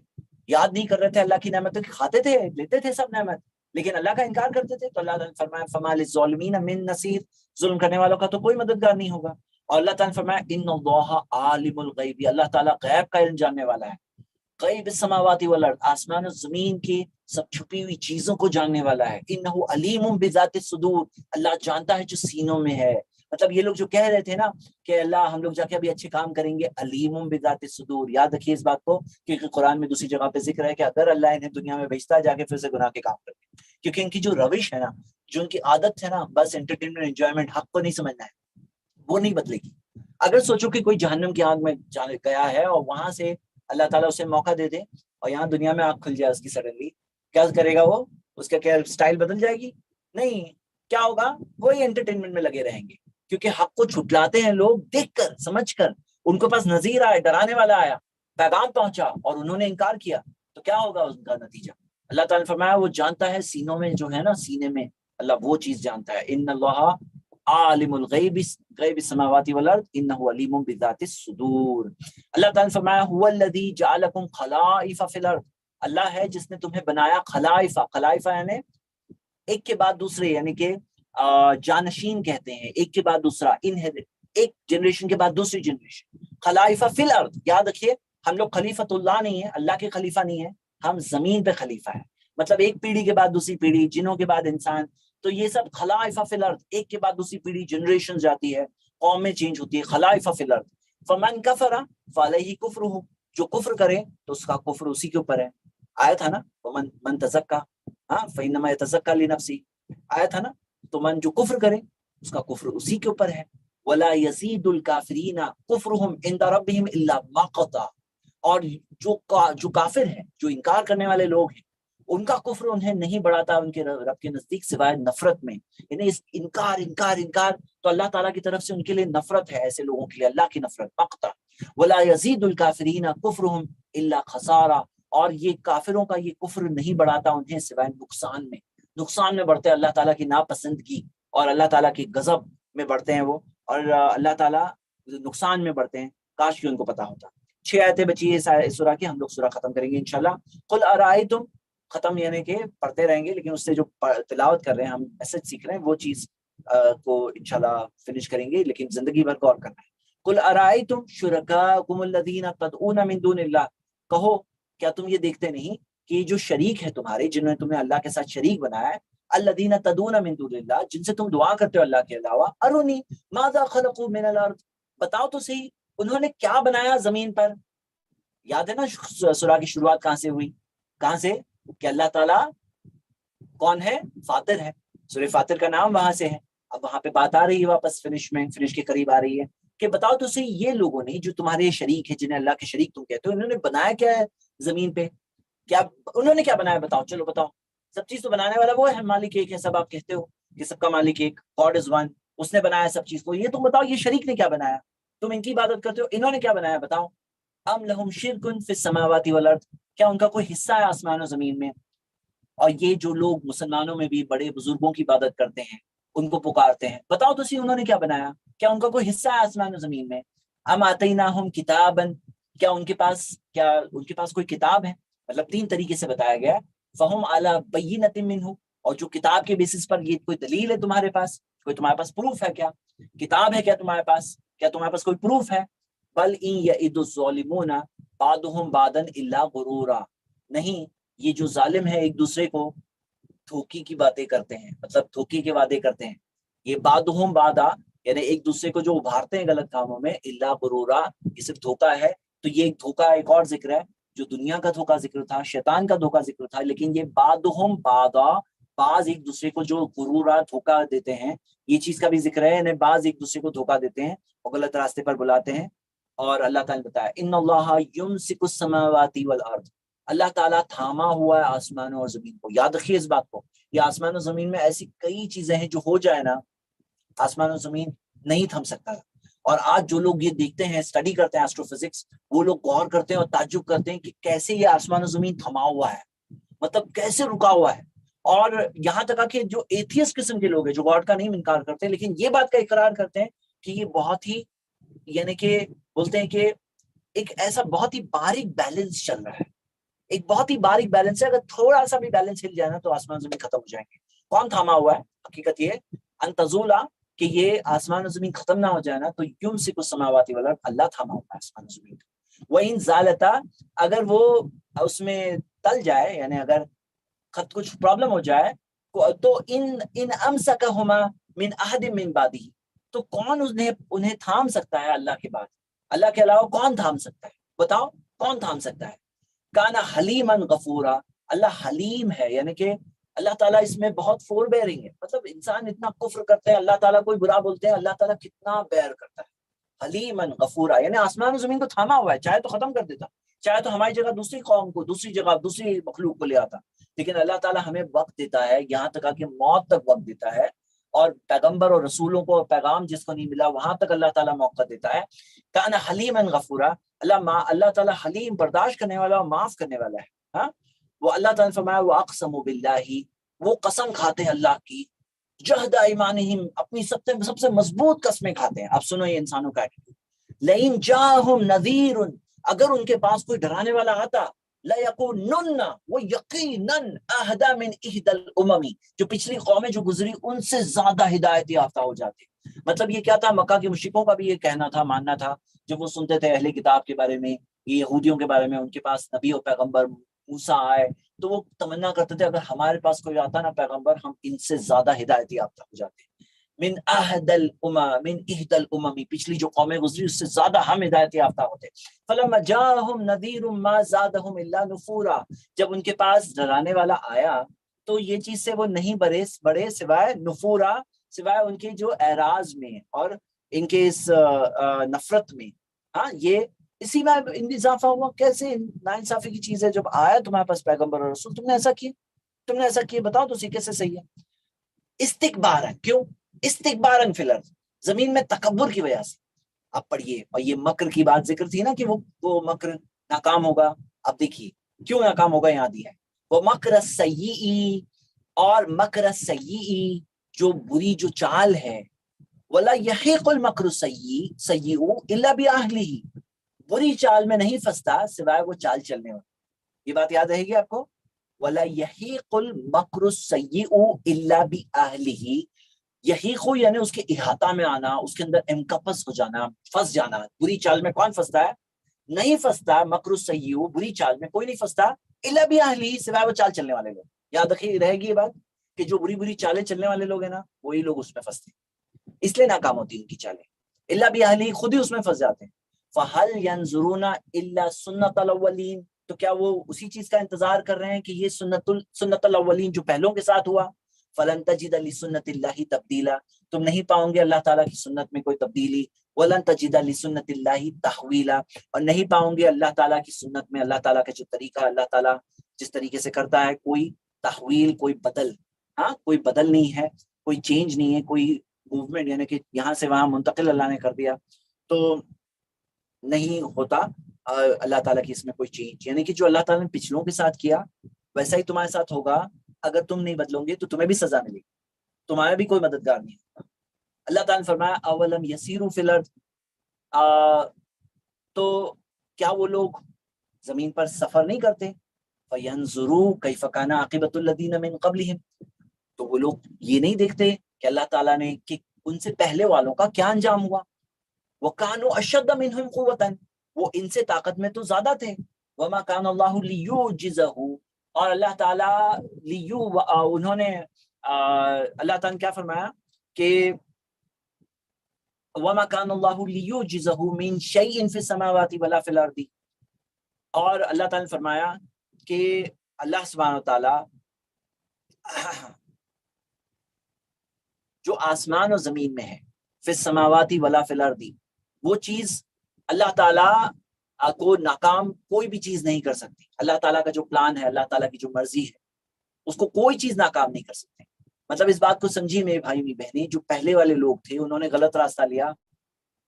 یاد نہیں کر رہے تھے اللہ کی نعمتوں کی، کھاتے تھے لیتے تھے سب نعمت، لیکن اللہ کا انکار کرتے تھے. تو اللہ تعالیٰ نے فرمایا فما للظالمین من نصیر، ظلم کرنے والوں کا تو کوئی مددگار نہیں ہوگا. اور اللہ تعالیٰ نے فرمایا ان اللہ عالم الغیب، اللہ تعالیٰ غیب کا علم جاننے والا ہے. غیب السماوات والارض، آسمان و زمین کی سب چھپی ہوئی چیزوں کو جاننے والا ہے. انہ علیم بذات الصدور، اللہ جانتا ہے جو سینوں میں ہے. مطلب یہ لوگ جو کہہ رہے تھے نا کہ اللہ ہم لوگ جا کے ابھی اچھے کام کریں گے، علیم بذات الصدور. یاد رکھیے اس بات کو، کیونکہ قرآن میں دوسری جگہ پہ ذکر ہے کہ اگر اللہ انہیں دنیا میں بھیجتا ہے جا کے پھر سے گناہ کے کام کریں، کیونکہ ان کی جو روش ہے نا، جو ان کی عادت ہے نا، بس انٹرٹینمنٹ انجوائمنٹ، حق کو نہیں سمجھنا ہے، وہ نہیں بدلے گی. اگر سوچو کہ کوئی جہنم کی آگ میں گیا ہے اور وہاں سے اللہ تعالیٰ اسے موقع دے دے اور یہاں دنیا میں آگ کھل جائے اس کی سڈنلی، کیا کرے گا وہ؟ اس کا کیا سٹائل بدل جائے گی؟ نہیں. کیا ہوگا؟ وہی انٹرٹینمنٹ میں لگے رہیں گے، کیونکہ حق کو چھٹلاتے ہیں لوگ دیکھ کر سمجھ کر. ان کے پاس نذیر آیا، ڈرانے والا آیا، پیغام پہنچا اور انہوں نے انکار کیا، تو کیا ہوگا ان کا نتیجہ؟ اللہ تعالیٰ نے فرمایا وہ جانتا ہے سینوں میں جو ہے نا، سینے میں اللہ وہ چیز جانتا ہے. ان اللہ عالم الغیب، غیب السماوات والارض انہ علیم بذات الصدور. اللہ تعالیٰ نے فرمایا هو الذی جعلکم خلائف فی الارض، اللہ ہے جس نے تمہیں بنایا خلائف. خلائف یعنی ایک کے بعد دوسرے، یعنی کہ جانشین کہتے ہیں، ایک کے بعد دوسرا، ایک جنریشن کے بعد دوسری جنریشن. خلائف فی الارض، یاد رکھیے ہم لوگ خلیفۃ اللہ نہیں ہے، اللہ کے خلیفہ نہیں ہے، ہم زمین پہ خلیفہ ہے. مطلب ایک پیڑھی کے بعد دوسری پیڑھی، جنوں کے بعد انسان، تو یہ سب خلائف فی الارض، ایک کے بعد دوسری پیڑھی، جنریشن جاتی ہے، قومیں چینج ہوتی ہے. خلائف فی الارض. فمن کفر فعلیہ کفرہ، جو کفر کرے تو اس کا کفر اسی کے اوپر ہے. آیا تھا نا من تزکا فانما یتزکا لنفسی، آیا تھا نا. تو من جو کفر کرے اس کا کفر اسی کے اوپر ہے. ولا یزید الکافرین کفرہم عند ربہم الا مقتا، اور جو کافر ہیں، جو انکار کرنے والے لوگ ہیں، ان کا کفر انہیں نہیں بڑھاتا ان کے رب کے نزدیک سوائے نفرت میں. یعنی انکار انکار انکار، تو اللہ تعالیٰ کی طرف سے ان کے لیے نفرت ہے، ایسے لوگوں کے لیے اللہ کی نفرت، مقتا. ولا یزید الکافرین کفرہم الا خسارا، اور یہ کافروں کا یہ کفر نہیں بڑھاتا انہیں سوائے نقصان میں. نقصان میں بڑھتے اللہ تعالیٰ کی ناپسندگی اور اللہ تعالیٰ کی غضب میں بڑھتے ہیں وہ، اور اللہ تعالیٰ نقصان میں بڑھتے ہیں. کاش کہ ان کو پتا ہوتا. 6 آیتیں بچی ہے سورہ کی، ہم لوگ سورہ ختم کریں گے انشاءاللہ. قل ارائیتم، ختم یعنی کہ پڑھتے رہیں گے، لیکن اس سے جو تلاوت کر رہے ہیں، ہم میسج سیکھ رہے ہیں، وہ چیز کو انشاءاللہ فنش کریں گے، لیکن زندگی بھر غور کرنا ہے. قل ارائیتم شرکاءکم الذین تدعون من دون اللہ، کہو کیا تم یہ دیکھتے نہیں کہ جو شریک ہے تمہارے، جنہوں نے تمہیں اللہ کے ساتھ شریک بنایا ہے، الذین تدعون من دون اللہ، جن سے تم دعا کرتے ہو اللہ کے علاوہ، ارونی ماذا خلقوا من الارض، بتاؤ تو صحیح انہوں نے کیا بنایا زمین پر؟ یاد ہے نا سورہ کی شروعات کہاں سے ہوئی؟ کہاں سے؟ کہ اللہ تعالیٰ کون ہے؟ فاطر ہے. سورہ فاطر کا نام وہاں سے ہے. اب وہاں پہ بات آ رہی ہے واپس فنش کے قریب آ رہی ہے کہ بتاؤ تو صحیح یہ لوگوں نے جو تمہارے شریک ہے، جنہیں اللہ کے شریک تم کہتے ہو، انہوں نے بنایا کیا ہے زمین پہ؟ کیا انہوں نے کیا بنایا؟ بتاؤ، چلو بتاؤ. سب چیز تو بنانے والا وہ ہے، مالک ایک ہے، سب آپ کہتے ہو کہ سب کا مالک ایک، گاڈ از ون، اس نے بنایا سب چیز کو. یہ تم بتاؤ یہ شریک نے کیا بنایا؟ تم ان کی عبادت کرتے ہو، انہوں نے کیا بنایا بتاؤ؟ ام لہم شرک فی السماوات والارض، کیا ان کا کوئی حصہ ہے آسمان و زمین میں؟ اور یہ جو لوگ مسلمانوں میں بھی بڑے بزرگوں کی عبادت کرتے ہیں، ان کو پکارتے ہیں، بتاؤ تو صحیح انہوں نے کیا بنایا؟ کیا ان کا کوئی حصہ ہے آسمان و زمین میں؟ ام آتیناہم کتابا، کیا ان کے پاس کوئی کتاب ہے؟ مطلب تین طریقے سے بتایا گیا. فہم علی بینۃ منہ، اور جو کتاب کے بیسس پر، یہ کوئی دلیل ہے تمہارے پاس؟ کوئی تمہارے پاس پروف ہے کیا؟ کتاب ہے کیا تمہارے پاس؟ کیا تمہارے پاس کوئی پروف ہے؟ بل ان یعد الظالمون بعضهم بعضا الا غرورا، نہیں، یہ جو ظالم ہے ایک دوسرے کو دھوکے کی باتیں کرتے ہیں، مطلب دھوکے کے وعدے کرتے ہیں. یہ بعضهم بعضا یعنی ایک دوسرے کو جو ابھارتے ہیں غلط کاموں میں، الا غرورا، یہ صرف دھوکا ہے. تو یہ ایک دھوکا، ایک اور ذکر ہے جو دنیا کا دھوکا ذکر تھا، شیطان کا دھوکا ذکر تھا. لیکن یہ بعضهم بعضا، بعض ایک دوسرے کو جو غرورا دھوکا دیتے ہیں، یہ چیز کا بھی ذکر ہے. یعنی بعض ایک دوسرے کو دھوکا دیتے ہیں اور غلط راستے پر بلاتے ہیں. اور اللہ تعالیٰ نے بتایا ان اللہ یمسک السماوات والارض، اللہ تعالیٰ تھاما ہوا ہے آسمانوں اور زمین کو. یاد رکھیے اس بات کو، یہ آسمان و زمین میں ایسی کئی چیزیں ہیں جو ہو جائے نا، آسمان و زمین نہیں تھم سکتا. اور آج جو لوگ یہ دیکھتے ہیں، اسٹڈی کرتے ہیں ایسٹرو فزکس، وہ لوگ غور کرتے ہیں اور تعجب کرتے ہیں کہ کیسے یہ آسمان و زمین تھما ہوا ہے، مطلب کیسے رکا ہوا ہے. اور یہاں تک کہ جو ایتھیس قسم کے لوگ ہیں، جو گاڈ کا نہیں انکار کرتے لیکن یہ بات کا اقرار کرتے ہیں کہ یہ بہت ہی، یعنی کہ بولتے ہیں کہ ایک ایسا بہت ہی باریک بیلنس چل رہا ہے، ایک بہت ہی باریک بیلنس ہے. اگر تھوڑا سا بھی بیلنس ہل جائے نا تو آسمان زمین ختم ہو جائیں گے. کون تھاما ہوا ہے؟ حقیقت یہ ان تزولا، کہ یہ آسمان و زمین ختم نہ ہو جائے نا، تو یمسک السماوات والارض، اللہ تھاما ہوا ہے آسمان و زمین. وَإِن زَالَتَا، اگر وہ اس میں تل جائے، یعنی اگر کچھ پرابلم ہو جائے، تو ان امسکہما من احد من بعدہ، تو کون انہیں تھام سکتا ہے اللہ کے بعد؟ اللہ کے علاوہ کون تھام سکتا ہے؟ بتاؤ کون تھام سکتا ہے؟ کانا حلیما غفورا، اللہ حلیم ہے، یعنی کہ اللہ تعالیٰ اس میں بہت فور بیئرنگ ہے. مطلب انسان اتنا کفر کرتے ہیں، اللہ تعالیٰ کوئی برا بولتے ہیں، اللہ تعالیٰ کتنا بیئر کرتا ہے. حلیما غفورا، یعنی آسمان و زمین کو تھاما ہوا ہے، چاہے تو ختم کر دیتا، چاہے تو ہماری جگہ دوسری قوم کو، دوسری جگہ دوسری مخلوق کو لے آتا. لیکن اللہ تعالیٰ ہمیں وقت دیتا ہے، یہاں تک کہ موت تک وقت دیتا ہے. اور پیغمبر اور رسولوں کو پیغام جس کو نہیں ملا وہاں تک اللہ تعالیٰ موقع دیتا ہے. کانا حلیما غفورا، اللہ تعالیٰ حلیم، برداشت کرنے والا اور معاف کرنے والا ہے. ہاں، وہ اللہ تعالیٰ نے فرمایا وَأَقْسَمُوا بِاللَّهِ، وہ قسم کھاتے ہیں اللہ کی، جہد ایمانہم، اپنی سب سے مضبوط قسمیں کھاتے ہیں. اب سنو یہ انسانوں کا ایٹیٹیوڈ، لئن جاءہم نذیر، اگر ان کے پاس کوئی ڈرانے والا آتا، لَيَكُونُنَّ، وہ یقیناً، اہدی من احدی الامم، جو پچھلی قومیں جو گزری ان سے زیادہ ہدایت یافتہ ہو جاتے. مطلب یہ کیا تھا؟ مکہ کے مشرکوں کا بھی یہ کہنا تھا، ماننا تھا، جب وہ سنتے تھے اہل کتاب کے بارے میں، یہ یہودیوں کے بارے میں، ان کے پاس نبی و پیغمبر موسیٰ آئے، تو وہ تمنا کرتے تھے اگر ہمارے پاس کوئی آتا نا پیغمبر، ہم ان سے زیادہ ہدایت یافتہ ہو جاتے. من احد الامم، من احد الامم، پچھلی جو قومیں گزری اس سے زیادہ ہم ہدایت یافتہ ہوتے. فلما جاءہم نذیر ما زادہم الا نفورا، جب ان کے پاس ڈرانے والا آیا تو یہ چیز سے وہ نہیں بڑے سوائے نفورا، سوائے ان کے جو اعراض میں اور ان کے اس نفرت میں. ہاں، یہ اسی میں اضافہ ہوا. کیسے ناانصافی کی چیز ہے؟ جب آیا تمہارے پاس پیغمبر اور رسول، تم نے ایسا کیا، بتاؤ تو کیسے صحیح ہے؟ استکبارن، کیوں؟ استکبارن فی الارض، زمین میں تکبر کی وجہ سے. اب پڑھیے، اور یہ مکر کی بات ذکر تھی نا کہ وہ مکر ناکام ہوگا. اب دیکھیے کیوں ناکام ہوگا، یہاں دیا ہے وہ مکر السیئ، اور مکر السیئ جو بری جو چال ہے، ولا یحیق المکر السیئ الا باہلہ، بری چال میں نہیں پھنستا سوائے وہ چال چلنے والا. یہ بات یاد رہے گی آپ کو، ولا یحیق المکر السیئ الا باہلہ. یحیق یعنی اس کے احاطہ میں آنا، اس کے اندر انکپس ہو جانا، پھنس جانا. بری چال میں کون پھنستا ہے؟ نہیں پھنستا. مکر السیئ، بری چال میں کوئی نہیں پھنستا، الا باہلہ، سوائے وہ چال چلنے والے لوگ. یاد رہے گی یہ بات کہ جو بری چالیں چلنے والے لوگ ہیں نا، وہی لوگ اس میں پھنستے ہیں، اس لیے ناکام ہوتی ان کی چالیں. الا باہلی، خود ہی اس میں پھنس جاتے ہیں. فہل ینظرون الا سنت الاولین، تو کیا وہ اسی چیز کا انتظار کر رہے ہیں کہ یہ سنت الاولین جو پہلوں کے ساتھ ہوا. فلن تجد لسنت اللہ تبدیلا، تم نہیں پاؤ گے اللہ تعالیٰ کی سنت میں کوئی تبدیلی. ولن تجد لسنت اللہ تحویلا، اور نہیں پاؤ گے اللہ تعالیٰ کی سنت میں اللہ تعالیٰ کا جو طریقہ اللہ تعالیٰ جس طریقے سے کرتا ہے کوئی تحویل، کوئی بدل. ہاں، کوئی بدل نہیں ہے، کوئی چینج نہیں ہے، کوئی موومنٹ یعنی کہ یہاں سے وہاں منتقل اللہ نے کر دیا تو نہیں ہوتا اللہ تعالیٰ کی اس میں کوئی چینج. یعنی کہ جو اللہ تعالیٰ نے پچھلوں کے ساتھ کیا ویسا ہی تمہارے ساتھ ہوگا. اگر تم نہیں بدلو گے تو تمہیں بھی سزا ملے گی، تمہارا بھی کوئی مددگار نہیں ہوگا. اللہ تعالیٰ نے فرمایا اولم یسیروا فی الارض، تو کیا وہ لوگ زمین پر سفر نہیں کرتے. فینظروا کیف کان عاقبۃ الذین من قبلہم، تو وہ لوگ یہ نہیں دیکھتے کہ اللہ تعالیٰ نے کہ ان سے پہلے والوں کا کیا انجام ہوا. وَكَانُوا أَشَدَّ مِنْهُمْ قُوَّةً، وہ ان سے طاقت میں تو زیادہ تھے. وَمَا كَانَ اللَّهُ لِيُعْجِزَهُ، اور اللہ تعالیٰ انہوں نے اللہ تعالیٰ نے کیا فرمایا کہ وَمَا كَانَ اللَّهُ لِيُعْجِزَهُ مِنْ شَيْءٍ فِي السَّمَاوَاتِ وَلَا فِي الْأَرْضِ، اور اللہ تعالیٰ نے فرمایا کہ اللہ سبحانہ وتعالیٰ جو آسمان اور زمین میں ہے، فی السماوات ولا فی الارض، وہ چیز اللہ تعالیٰ کو ناکام کوئی بھی چیز نہیں کر سکتی. اللہ تعالیٰ کا جو پلان ہے، اللہ تعالیٰ کی جو مرضی ہے، اس کو کوئی چیز ناکام نہیں کر سکتے. مطلب اس بات کو سمجھی میرے بھائی میری بہنیں، جو پہلے والے لوگ تھے انہوں نے غلط راستہ لیا.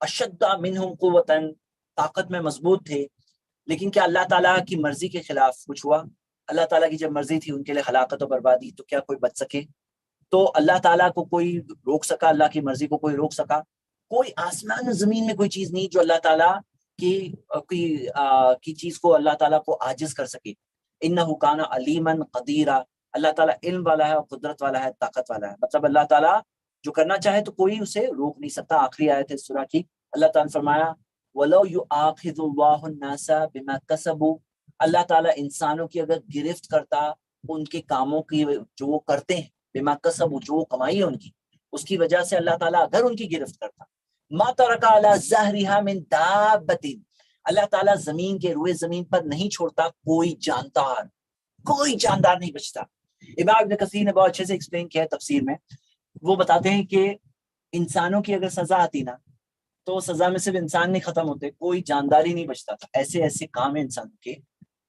اشد منہم قوتاً، طاقت میں مضبوط تھے، لیکن کیا اللہ تعالیٰ کی مرضی کے خلاف کچھ ہوا؟ اللہ تعالیٰ کی جب مرضی تھی ان کے لیے ہلاکت و بربادی، تو کیا کوئی بچ سکے؟ تو اللہ تعالیٰ کو کوئی روک سکا؟ اللہ کی مرضی کو کوئی روک سکا؟ کوئی آسمان و زمین میں کوئی چیز نہیں جو اللہ تعالیٰ کی چیز کو اللہ تعالیٰ کو عاجز کر سکے. انہ کان علیما قدیرا، اللہ تعالیٰ علم والا ہے اور قدرت والا ہے، طاقت والا ہے. مطلب اللہ تعالیٰ جو کرنا چاہے تو کوئی اسے روک نہیں سکتا. آخری آیت ہے سورہ کی، اللہ تعالیٰ نے فرمایا وَلَوْ يُؤَاخِذُ اللَّهُ النَّاسَ بِمَا كَسَبُوا، اللہ تعالیٰ انسانوں کی اگر گرفت کرتا ان کے کاموں کی جو وہ کرتے ہیں، بما کسبوا، جو کمائی ہے ان کی، اس کی وجہ سے اللہ تعالیٰ اگر ان کی گرفت کرتا، ما ترک علی ظہرها من دابۃ، اللہ تعالیٰ زمین کے روئے زمین پر نہیں چھوڑتا کوئی جاندار، کوئی جاندار نہیں بچتا. امام ابن کثیر نے بہت اچھے سے ایکسپلین کیا ہے تفسیر میں. وہ بتاتے ہیں کہ انسانوں کی اگر سزا آتی نا تو سزا میں صرف انسان نہیں ختم ہوتے، کوئی جاندار ہی نہیں بچتا تھا. ایسے ایسے کام ہیں انسانوں کے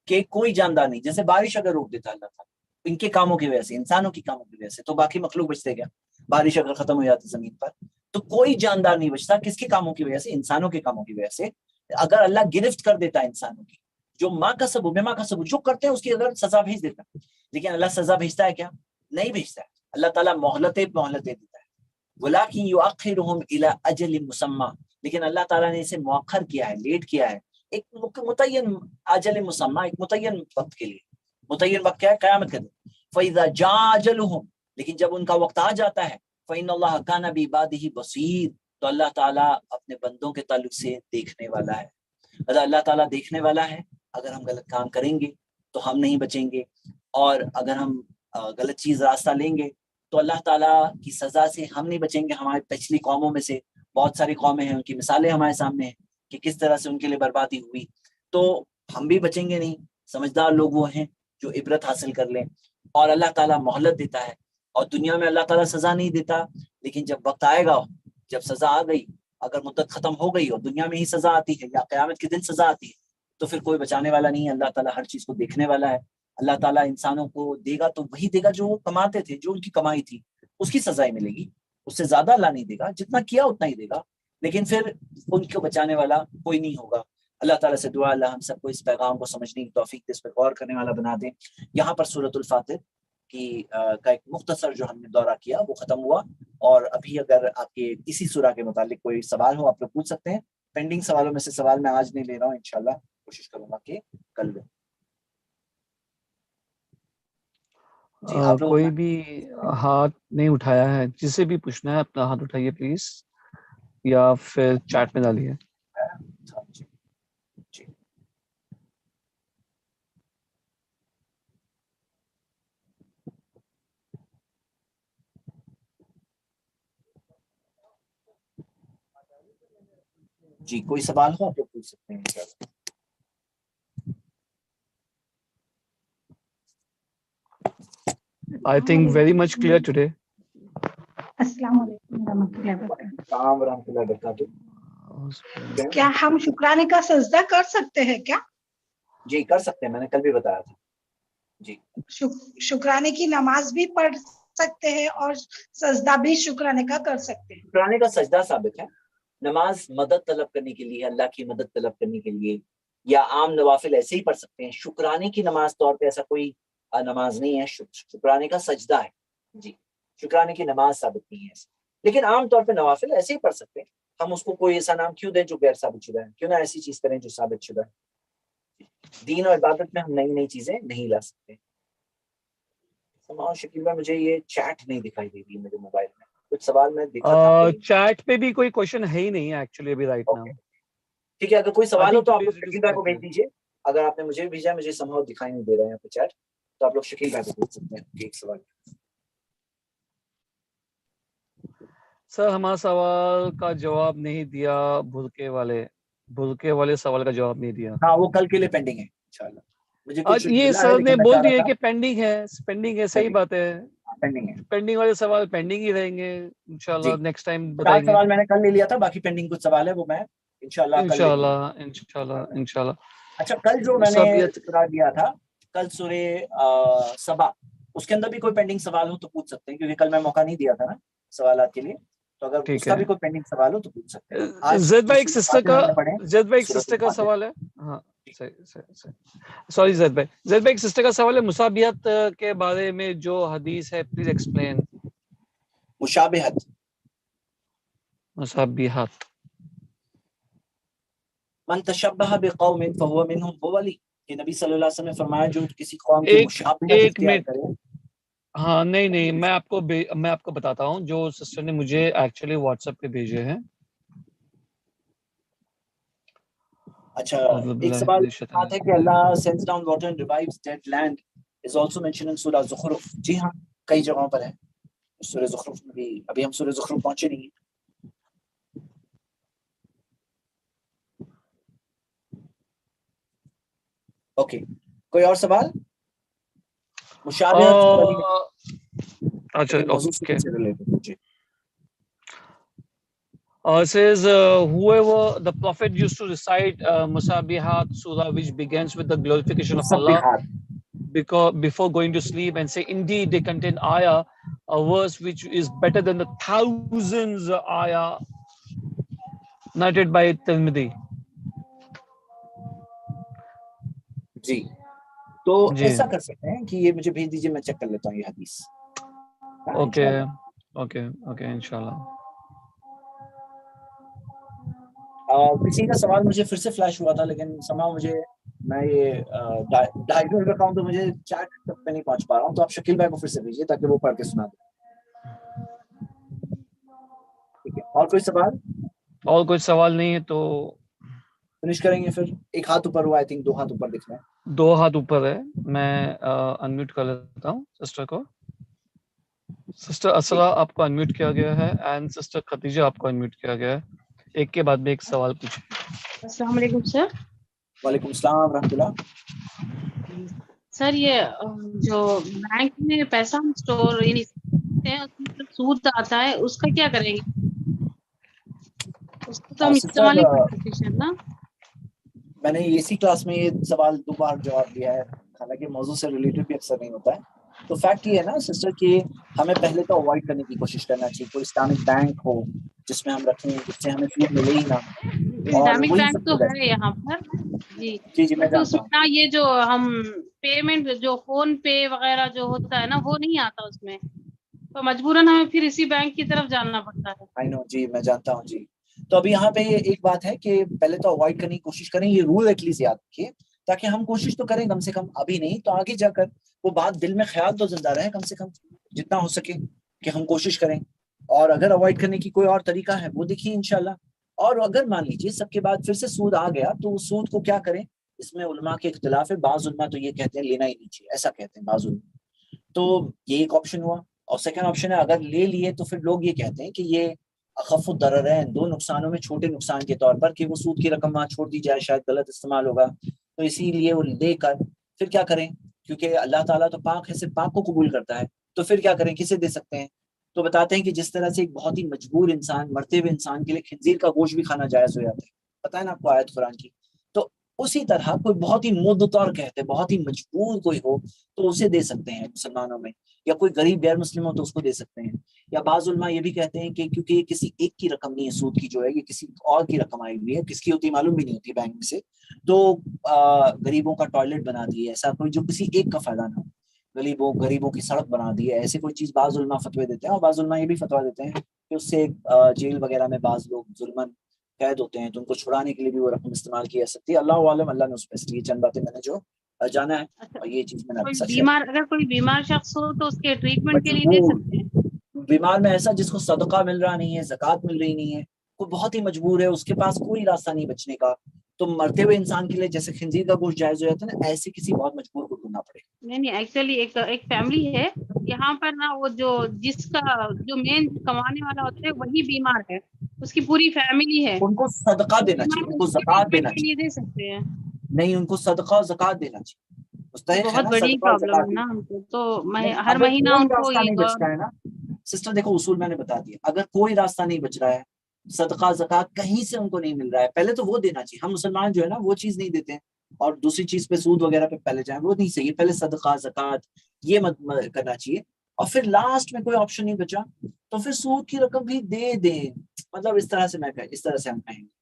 کہ کوئی جاندار نہیں. جیسے بارش اگر روک دیتا اللہ تعالیٰ ان کے کاموں کی وجہ سے، انسانوں کی کاموں کی وجہ سے، تو باقی مخلوق بچتے کیا؟ بارش اگر ختم ہو جاتی زمین پر تو کوئی جاندار نہیں بچتا. کس کے کاموں کی وجہ سے؟ انسانوں کے کاموں کی وجہ سے. اگر اللہ گرفت کر دیتا ہے انسانوں کی، جو ماں کا سبب بے ماں کا سبب جو کرتے ہیں اس کی اگر سزا بھیج دیتا ہے، لیکن اللہ سزا بھیجتا ہے کیا؟ نہیں بھیجتا ہے. اللہ تعالیٰ مہلتیں دیتا ہے. وَلَٰكِن يُؤَخِّرُهُمْ إِلَىٰ أَجَلٍ مُّسَمًّى، لیکن اللہ تعالیٰ نے اسے مؤخر کیا ہے، لیٹ کیا ہے ایک متعین اجل مسمى، ایک متعین وقت کے لیے. متعین وقت کیا ہے؟ قیامت کا دن. فَإِذَا جَاءَ أَجَلُهُمْ، لیکن جب ان کا وقت آ جاتا ہے، فَإِنَّ اللَّهَ كَانَ بِعِبَادِهِ بَصِيرٌ، تو اللہ تعالیٰ اپنے بندوں کے تعلق سے دیکھنے والا ہے. اللہ تعالیٰ دیکھنے والا ہے. اگر ہم غلط کام کریں گے تو ہم نہیں بچیں گے، اور اگر ہم غلط چیز راستہ لیں گے تو اللہ تعالیٰ کی سزا سے ہم نہیں بچیں گے. ہماری پچھلی قوموں میں سے بہت ساری قومیں ہیں، ان کی مثالیں ہمارے سامنے ہیں کہ کس طرح سے ان کے لیے بربادی ہوئی. تو ہم بھی بچیں گے نہیں. سمجھدار لوگ وہ ہیں جو عبرت حاصل کر لیں. اور اللہ تعالیٰ مہلت دیتا ہے، اور دنیا میں اللہ تعالیٰ سزا نہیں دیتا، لیکن جب وقت آئے گا، جب سزا آ گئی، اگر مدت ختم ہو گئی اور دنیا میں ہی سزا آتی ہے یا قیامت کے دن سزا آتی ہے، تو پھر کوئی بچانے والا نہیں ہے. اللہ تعالیٰ ہر چیز کو دیکھنے والا ہے. اللہ تعالیٰ انسانوں کو دے گا تو وہی دے گا جو وہ کماتے تھے، جو ان کی کمائی تھی اس کی سزائیں ملے گی. اس سے زیادہ اللہ نہیں دے گا، جتنا کیا اتنا ہی دے گا. لیکن پھر ان کو بچانے والا کوئی نہیں ہوگا. اللہ تعالیٰ سے دعا اللہ ہم سب کو اس پیغام کو سمجھنے کی توفیق دے، اس پر غور کرنے والا بنا دیں. یہاں پر سورۃ الفاتر کی کا ایک مختصر جو ہم نے دورہ کیا وہ ختم ہوا. اور ابھی اگر آپ کے اسی سورہ کے متعلق کوئی سوال ہو آپ لوگ پوچھ سکتے ہیں. پینڈنگ سوالوں میں سے سوال میں آج نہیں لے رہا ہوں، انشاءاللہ کوشش کروں گا کہ کل لوں. جی آپ لوگ کوئی بھی ہاتھ نہیں اٹھایا ہے، جسے بھی پوچھنا ہے اپنا ہاتھ اٹھائیے پلیز، یا پھر چیٹ میں ڈالیے. جی جی جی کوئی سوال ہو آپ لوگ پوچھ سکتے ہیں انشاءاللہ. I think very much clear today. السلام علیکم ورحمۃ اللہ وبرکاتہ. السلام ورحمۃ اللہ وبرکاتہ. کیا ہم شکرانے کا سجدہ کر سکتے ہیں کیا؟ جی کر سکتے ہیں، میں نے کل بھی بتایا تھا. جی شکرانے کی نماز بھی پڑھ سکتے ہیں اور سجدہ بھی شکرانے کا کر سکتے ہیں. شکرانے کا سجدہ ثابت ہے. نماز مدد طلب کرنے کے لیے، اللہ کی مدد طلب کرنے کے لیے، یا عام نوافل ایسے ہی پڑھ سکتے ہیں. شکرانے کی نماز طور پہ ایسا کوئی نماز نہیں ہے. شکرانے کا سجدہ ہے. جی شکرانے کی نماز ثابت نہیں ہے ایسا، لیکن عام طور پہ نوافل ایسے ہی پڑھ سکتے ہیں. ہم اس کو کوئی ایسا نام کیوں دیں جو غیر ثابت شدہ ہے؟ کیوں نہ ایسی چیز کریں جو ثابت شدہ ہے. دین اور عبادت میں ہم نئی نئی چیزیں نہیں لا سکتے. سماؤ شکیل بھائی، مجھے یہ چیٹ نہیں دکھائی دے رہی میرے موبائل میں. کچھ سوال میں دیکھا تھا چیٹ پہ بھی کوئی کوشچن ہے ہی نہیں ایکچولی ابھی رائٹ ناؤ. ٹھیک ہے، اگر کوئی سوال ہو تو آپ لوگ شکیل بھائی کو بھیج دیجیے. اگر آپ نے مجھے بھیجا، مجھے سمہاؤ دکھائی نہیں دے رہا ہے یہاں پہ چیٹ، تو آپ لوگ شکیل بھائی کو بھیج سکتے ہیں. ایک سوال سر ہمارا سوال کا جواب نہیں دیا، بھلکے والے سوال کا جواب نہیں دیا. ہاں وہ کل کے لیے پینڈنگ ہے انشاءاللہ. مجھے کچھ یہ ملا ہے سر نے لیکن میں بول چاہ رہا دیا تھا کہ پینڈنگ ہے. صحیح بات ہے، پینڈنگ ہے. پینڈنگ والے سوال پینڈنگ ہی رہیں گے. انشاءاللہ نیکسٹ ٹائم 50 بتائیں گے. سوال میں نے کل لے لیا تھا، باقی پینڈنگ کچھ سوال ہے وہ میں انشاءاللہ کل لے لوں. انشاءاللہ. اچھا کل جو میں نے سنا دیا تھا، کل سورہ سبا، اس کے اندر بھی کوئی پینڈنگ سوال ہو تو پوچھ سکتے ہیں، کیونکہ کل میں موقع نہیں دیا تھا نا سوالات کے لیے. تو اگر اس کا بھی کوئی پینڈنگ سوال ہو تو پوچھ سکتے ہیں. آج زید بھائی ایک سسٹر کا سوال ہے. ہاں سوری زید بھائی ایک سسٹر کا سوال ہے. مصابیحت کے بارے میں جو حدیث ہے پلیز ایکسپلین. مشابہت، مصابیحت، من تشبہ بقوم فہو منہم، وہ والی کہ نبی صلی اللہ علیہ وسلم نے فرمایا جو کسی قوم کی مشابہت اختیار کرے. ہاں نہیں میں آپ کو بتاتا ہوں جو سسٹر نے مجھے ایکچولی واٹس ایپ پہ بھیجے ہیں. اچھا ایک سوال بات ہے کہ اللہ sends down water and revives dead land is also mentioned in سورہ زخرف. جی ہاں کئی جگہوں پر ہے. سورہ زخرف میں بھی، ابھی ہم سورہ زخرف پہنچے نہیں ہیں. اوکے کوئی اور سوال؟ مشابہت اچھا اوکے. سے ریلیٹڈ. جی says whoever the prophet used to recite Musabihat surah which begins with the glorification of Allah before going to sleep and say indeed they contain ayah, a verse which is better than the thousands ayah narrated by Tirmidhi. جی تو ایسا کر سکتے ہیں کہ یہ مجھے بھیج دیجیے، میں چیک کر لیتا ہوں یہ حدیث. اوکے انشاءاللہ. کسی کا سوال مجھے پھر سے فلیش ہوا تھا، لیکن سما مجھے میں یہ ڈائریکٹ کر رہا ہوں تو مجھے چیٹ تک پہ نہیں پہنچ پا رہا ہوں. تو آپ شکیل بھائی کو پھر سے بھیجیے تاکہ وہ پڑھ کے سنا دیں. ٹھیک ہے، اور کوئی سوال؟ اور کوئی سوال نہیں ہے تو فنش کریں گے. پھر ایک ہاتھ اوپر ہوا، آئی تھنک 2 ہاتھ اوپر دکھ رہے ہیں. 2 ہاتھ اوپر ہے. میں انمیوٹ کر لیتا ہوں سسٹر کو. سسٹر اسرا آپ کو انمیوٹ کیا گیا ہے اینڈ سسٹر خدیجہ آپ کو انمیوٹ کیا گیا ہے. ایک کے بعد میں ایک سوال پوچھیں. السلام علیکم سر. وعلیکم السلام ورحمۃ اللہ. سر یہ جو بینک میں پیسہ ہم اسٹور یعنی اس میں سود آتا ہے اس کا کیا کریں گے؟ اس کو تو ہم استعمال ہی کر سکتے ہیں نا. میں نے اسی کلاس میں یہ سوال 2 بار جواب دیا ہے، حالانکہ موضوع سے ریلیٹڈ بھی اکثر نہیں ہوتا ہے. تو فیکٹ یہ ہے نا سسٹر کہ ہمیں پہلے تو اوائڈ کرنے کی کوشش کرنا چاہیے. کوئی اسلامک بینک ہو جس میں ہم رکھیں، جس سے ہمیں سود ملے ہی نہ. اور اسلامک وہی بینک سب تو سے ہے یہاں پر. جی میں تو اس جانتا ہوں. میں یہ جو ہم پیمنٹ جو فون پے وغیرہ جو ہوتا ہے نا وہ نہیں آتا اس میں، تو مجبوراً ہمیں پھر اسی بینک کی طرف جانا پڑتا ہے. جی میں جانتا ہوں. جی تو ابھی یہاں پہ ایک بات ہے کہ پہلے تو اوائڈ کرنے کی کوشش کریں. یہ رول ایٹ لیسٹ یاد رکھیے تاکہ ہم کوشش تو کریں کم سے کم، ابھی نہیں تو آگے جا کر وہ بات دل میں خیال تو زندہ رہے کم سے کم جتنا ہو سکے کہ ہم کوشش کریں. اور اگر اوائڈ کرنے کی کوئی اور طریقہ ہے وہ دیکھیے انشاءاللہ. اور اگر مان لیجیے سب کے بعد پھر سے سود آ گیا تو اس سود کو کیا کریں؟ اس میں علماء کے اختلاف ہے. بعض علماء تو یہ کہتے ہیں لینا ہی نہیں چاہیے، ایسا کہتے ہیں بعض علماء. تو یہ ایک آپشن ہوا. اور سیکنڈ آپشن ہے اگر لے لیے تو پھر لوگ یہ کہتے ہیں کہ یہ اخف الضررین، دو نقصانوں میں چھوٹے نقصان کے طور پر کہ وہ سود کی رقم وہاں چھوڑ دی جائے، شاید غلط استعمال ہوگا، تو اسی لیے وہ لے کر پھر کیا کریں، کیونکہ اللہ تعالیٰ تو پاک ہے، صرف پاک کو قبول کرتا ہے، تو پھر کیا کریں، کسے دے سکتے ہیں؟ تو بتاتے ہیں کہ جس طرح سے ایک بہت ہی مجبور انسان، مرتے ہوئے انسان کے لیے خنزیر کا گوشت بھی کھانا جائز ہو جاتا ہے، پتہ ہے نا آپ کو آیت قرآن کی، تو اسی طرح کوئی بہت ہی مضطر کہتے ہیں، بہت ہی مجبور کوئی ہو تو اسے دے سکتے ہیں مسلمانوں میں، یا کوئی غریب غیر مسلم ہو تو اس کو دے سکتے ہیں، یا بعض علماء یہ بھی کہتے ہیں کہ کیونکہ یہ کسی ایک کی رقم نہیں ہے، سود کی جو ہے یہ کسی اور کی رقم آئی ہوئی ہے، کس کی ہوتی معلوم بھی نہیں ہوتی بینک میں سے، تو غریبوں کا ٹوائلٹ بنا دی ہے، ایسا کوئی جو کسی ایک کا فائدہ نہ ہو، غریبوں کی سڑک بنا دی ہے، ایسے کوئی چیز بعض علماء فتوی دیتے ہیں، اور بعض علماء یہ بھی فتویٰ دیتے ہیں کہ اس سے جیل وغیرہ میں بعض لوگ ظلمن قید ہوتے ہیں، تو ان کو چھڑانے کے لیے بھی وہ رقم استعمال کی جا سکتی ہے، اللہ عالم، اللہ نے اس پہ، یہ چند باتیں میں نے جو جانا ہے، اور یہ چیز میں نے کوئی سچ بیمار، اگر کوئی بیمار شخص ہو تو اس کے ٹریٹمنٹ کے لیے دے مجبور سکتے ہیں؟ بیمار میں ایسا جس کو صدقہ مل رہا نہیں ہے، زکوٰۃ مل رہی نہیں ہے، کوئی بہت ہی مجبور ہے، اس کے پاس کوئی راستہ نہیں بچنے کا، تو مرتے ہوئے انسان کے لیے جیسے خنزیر کا گوشت جائز ہو جاتا ہے نا، ایسے کسی بہت مجبور کو ڈھونڈنا پڑے گا۔ نہیں ایکچولی ایک فیملی ہے یہاں پر نا، وہ جس کا جو مین کمانے والا ہوتا ہے وہی بیمار ہے، اس کی پوری فیملی ہے، ان کو صدقہ دینا بیمار چاہیے، ان ہے، کو اس کے زکوٰۃ دینا ٹریٹمنٹ کے لیے چاہیے، دے سکتے ہیں؟ نہیں ان کو صدقہ اور زکوٰۃ دینا چاہیے، یہ مستحق ہے بہت نا بڑی صدقہ اور پرابلم زکوٰۃ ہے نا دینا۔ ہم کو تو، نہیں ہر اگر مہینہ کوئی ان کو راستہ یہ نہیں بچتا ہے نا، سسٹر دیکھو اصول میں نے بتا دیا، اگر کوئی راستہ نہیں بچ رہا ہے، صدقہ زکوٰۃ کہیں سے ان کو نہیں مل رہا ہے، پہلے تو وہ دینا چاہیے، ہم مسلمان جو ہے نا وہ چیز نہیں دیتے ہیں، اور دوسری چیز پہ سود وغیرہ پہ پہلے جائیں، وہ نہیں صحیح، پہلے صدقہ زکوٰۃ یہ مت کرنا چاہیے، اور پھر لاسٹ میں کوئی آپشن نہیں بچا تو پھر سود کی رقم بھی دے دیں، مطلب اس طرح سے اس طرح سے ہم کہیں گے۔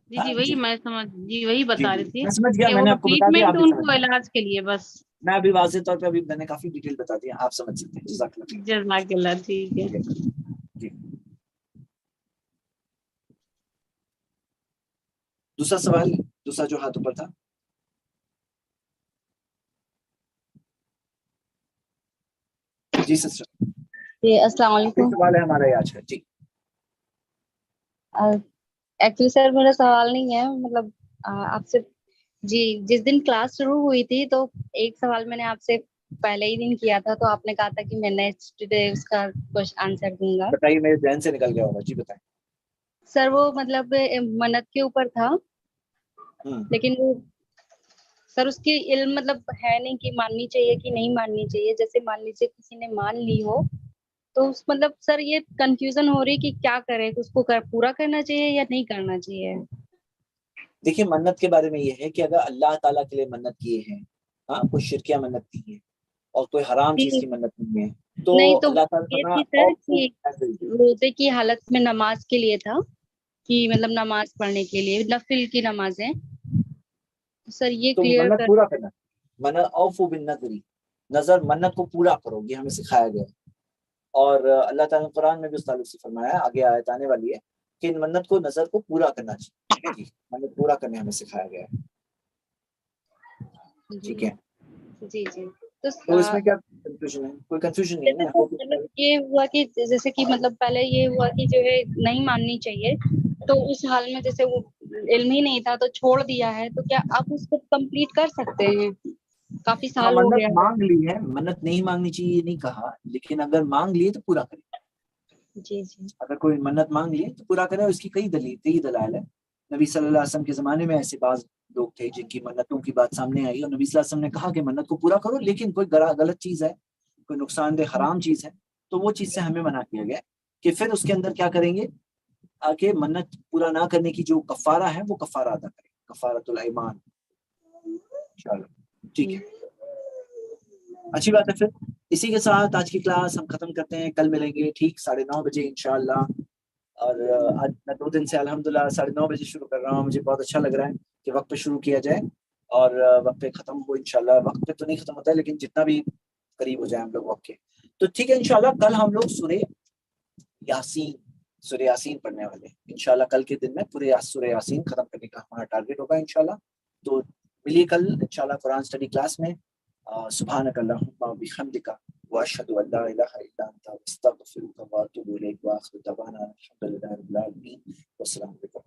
جی وہی میں سمجھ، جی وہی جی بتا جی رہی تھی میں سمجھ گیا، کہ میں وہ نے آپ کو بتا دیا، آپ ٹریٹمنٹ بھی ان سمجھ کو گئے، علاج کے لیے بس۔ میں ابھی واضح طور پہ ابھی میں نے کافی ڈیٹیل بتا دیا، آپ سمجھ سکتے ہیں، جزاک اللہ خیر۔ جزاک اللہ، ٹھیک ہے۔ جی دوسرا سوال، دوسرا جو ہاتھ اوپر تھا، جی سسٹر، جی السلام علیکم۔ سوال ہے ہمارا یہ آج کا، جی ایکچولی سر میرا سوال نہیں ہے، مطلب آپ سے، جی جس دن کلاس شروع ہوئی تھی تو ایک سوال میں نے آپ سے پہلے ہی دن کیا تھا، تو آپ نے کہا تھا کہ میں نیکسٹ ڈے اس کا آنسر دوں گا۔ بتائیے، میرے ذہن سے نکل گیا ہوگا، جی بتائیں۔ سر وہ مطلب منت کے اوپر تھا، لیکن وہ سر اس کی علم مطلب ہے نہیں کہ ماننی چاہیے کہ نہیں ماننی چاہیے، جیسے مان لیجیے کسی نے مان لی ہو تو اس مطلب سر یہ کنفیوژن ہو رہی کہ کیا کرے، اس کو پورا کرنا چاہیے یا نہیں کرنا چاہیے۔ دیکھیے منت کے بارے میں یہ ہے کہ اگر اللہ تعالیٰ کے لیے منت کیے ہیں، ہاں کوئی شرکیہ منت کی ہے اور کوئی حرام چیز کی منت نہیں ہے، تو نہیں تو اللہ تعالیٰ یہ فرمایا تھی سر کہ اور روزے کی حالت میں نماز کے لیے تھا، کہ مطلب نماز پڑھنے کے لیے نفل کی نمازیں، سر یہ تو کلیئر منت کر۔ پورا کرنا، منت اوفو بالنذری، نظر منت کو پورا کرو، یہ ہمیں سکھایا گیا ہے، اور اللہ تعالیٰ نے قرآن میں بھی اس تعلق سے فرمایا ہے، آگے آیت آنے والی ہے کہ ان منت کو نظر کو پورا کرنا چاہیے، منت پورا کرنے ہمیں سکھایا گیا ہے، ٹھیک ہے۔ جی جی تو اس میں کیا کنفیوژن ہے؟ کوئی کنفیوژن نہیں ہے نا؟ مطلب یہ ہوا کہ جیسے کہ مطلب پہلے یہ ہوا کہ جو ہے نہیں ماننی چاہیے، تو اس حال میں جیسے وہ علم ہی نہیں تھا تو چھوڑ دیا ہے، تو کیا آپ اس کو کمپلیٹ کر سکتے ہیں؟ کافی ہاں سال ہو منت گیا ہے۔ مانگ لی ہے، منت نہیں مانگنی چاہیے یہ نہیں کہا، لیکن اگر مانگ لیے تو پورا کرے، جی جی اگر کوئی منت مانگ لیے تو پورا کرے، اس کی کئی دلائل ہے، نبی صلی اللہ علیہ وسلم کے زمانے میں ایسے بعض لوگ تھے جن کی منتوں کی بات سامنے آئی اور نبی صلی اللہ علیہ وسلم نے کہا کہ منت کو پورا کرو، لیکن کوئی غلط چیز ہے، کوئی نقصان دہ حرام چیز ہے تو وہ چیز سے ہمیں منع کیا گیا کہ پھر اس کے اندر کیا کریں گے، کہ منت پورا نہ کرنے کی جو کفارہ ہے وہ کفارہ ادا کریں، کفارۃ الایمان، چلو ٹھیک ہے، اچھی بات ہے۔ پھر اسی کے ساتھ آج کی کلاس ہم ختم کرتے ہیں، کل ملیں گے ٹھیک 9:30 بجے انشاءاللہ، اور آج میں 2 دن سے الحمدللہ 9:30 بجے شروع کر رہا ہوں، مجھے بہت اچھا لگ رہا ہے کہ وقت پہ شروع کیا جائے اور وقت پہ ختم ہو انشاءاللہ، وقت پہ تو نہیں ختم ہوتا ہے لیکن جتنا بھی قریب ہو جائے ہم لوگ وقت کے، تو ٹھیک ہے انشاءاللہ کل ہم لوگ سورہ یاسین پڑھنے والے ہیں انشاءاللہ، کل کے دن میں پورے سورہ یاسین ختم کرنے کا ہمارا ٹارگیٹ ہوگا انشاءاللہ، تو ملیے کل انشاءاللہ قرآن اسٹڈی کلاس میں، سبحانک اللہم و بحمدک واشہد ان لا الہ الا انت استغفرک واتوب الیک، واخر دعوانا الحمدللہ رب العالمین، والسلام علیکم۔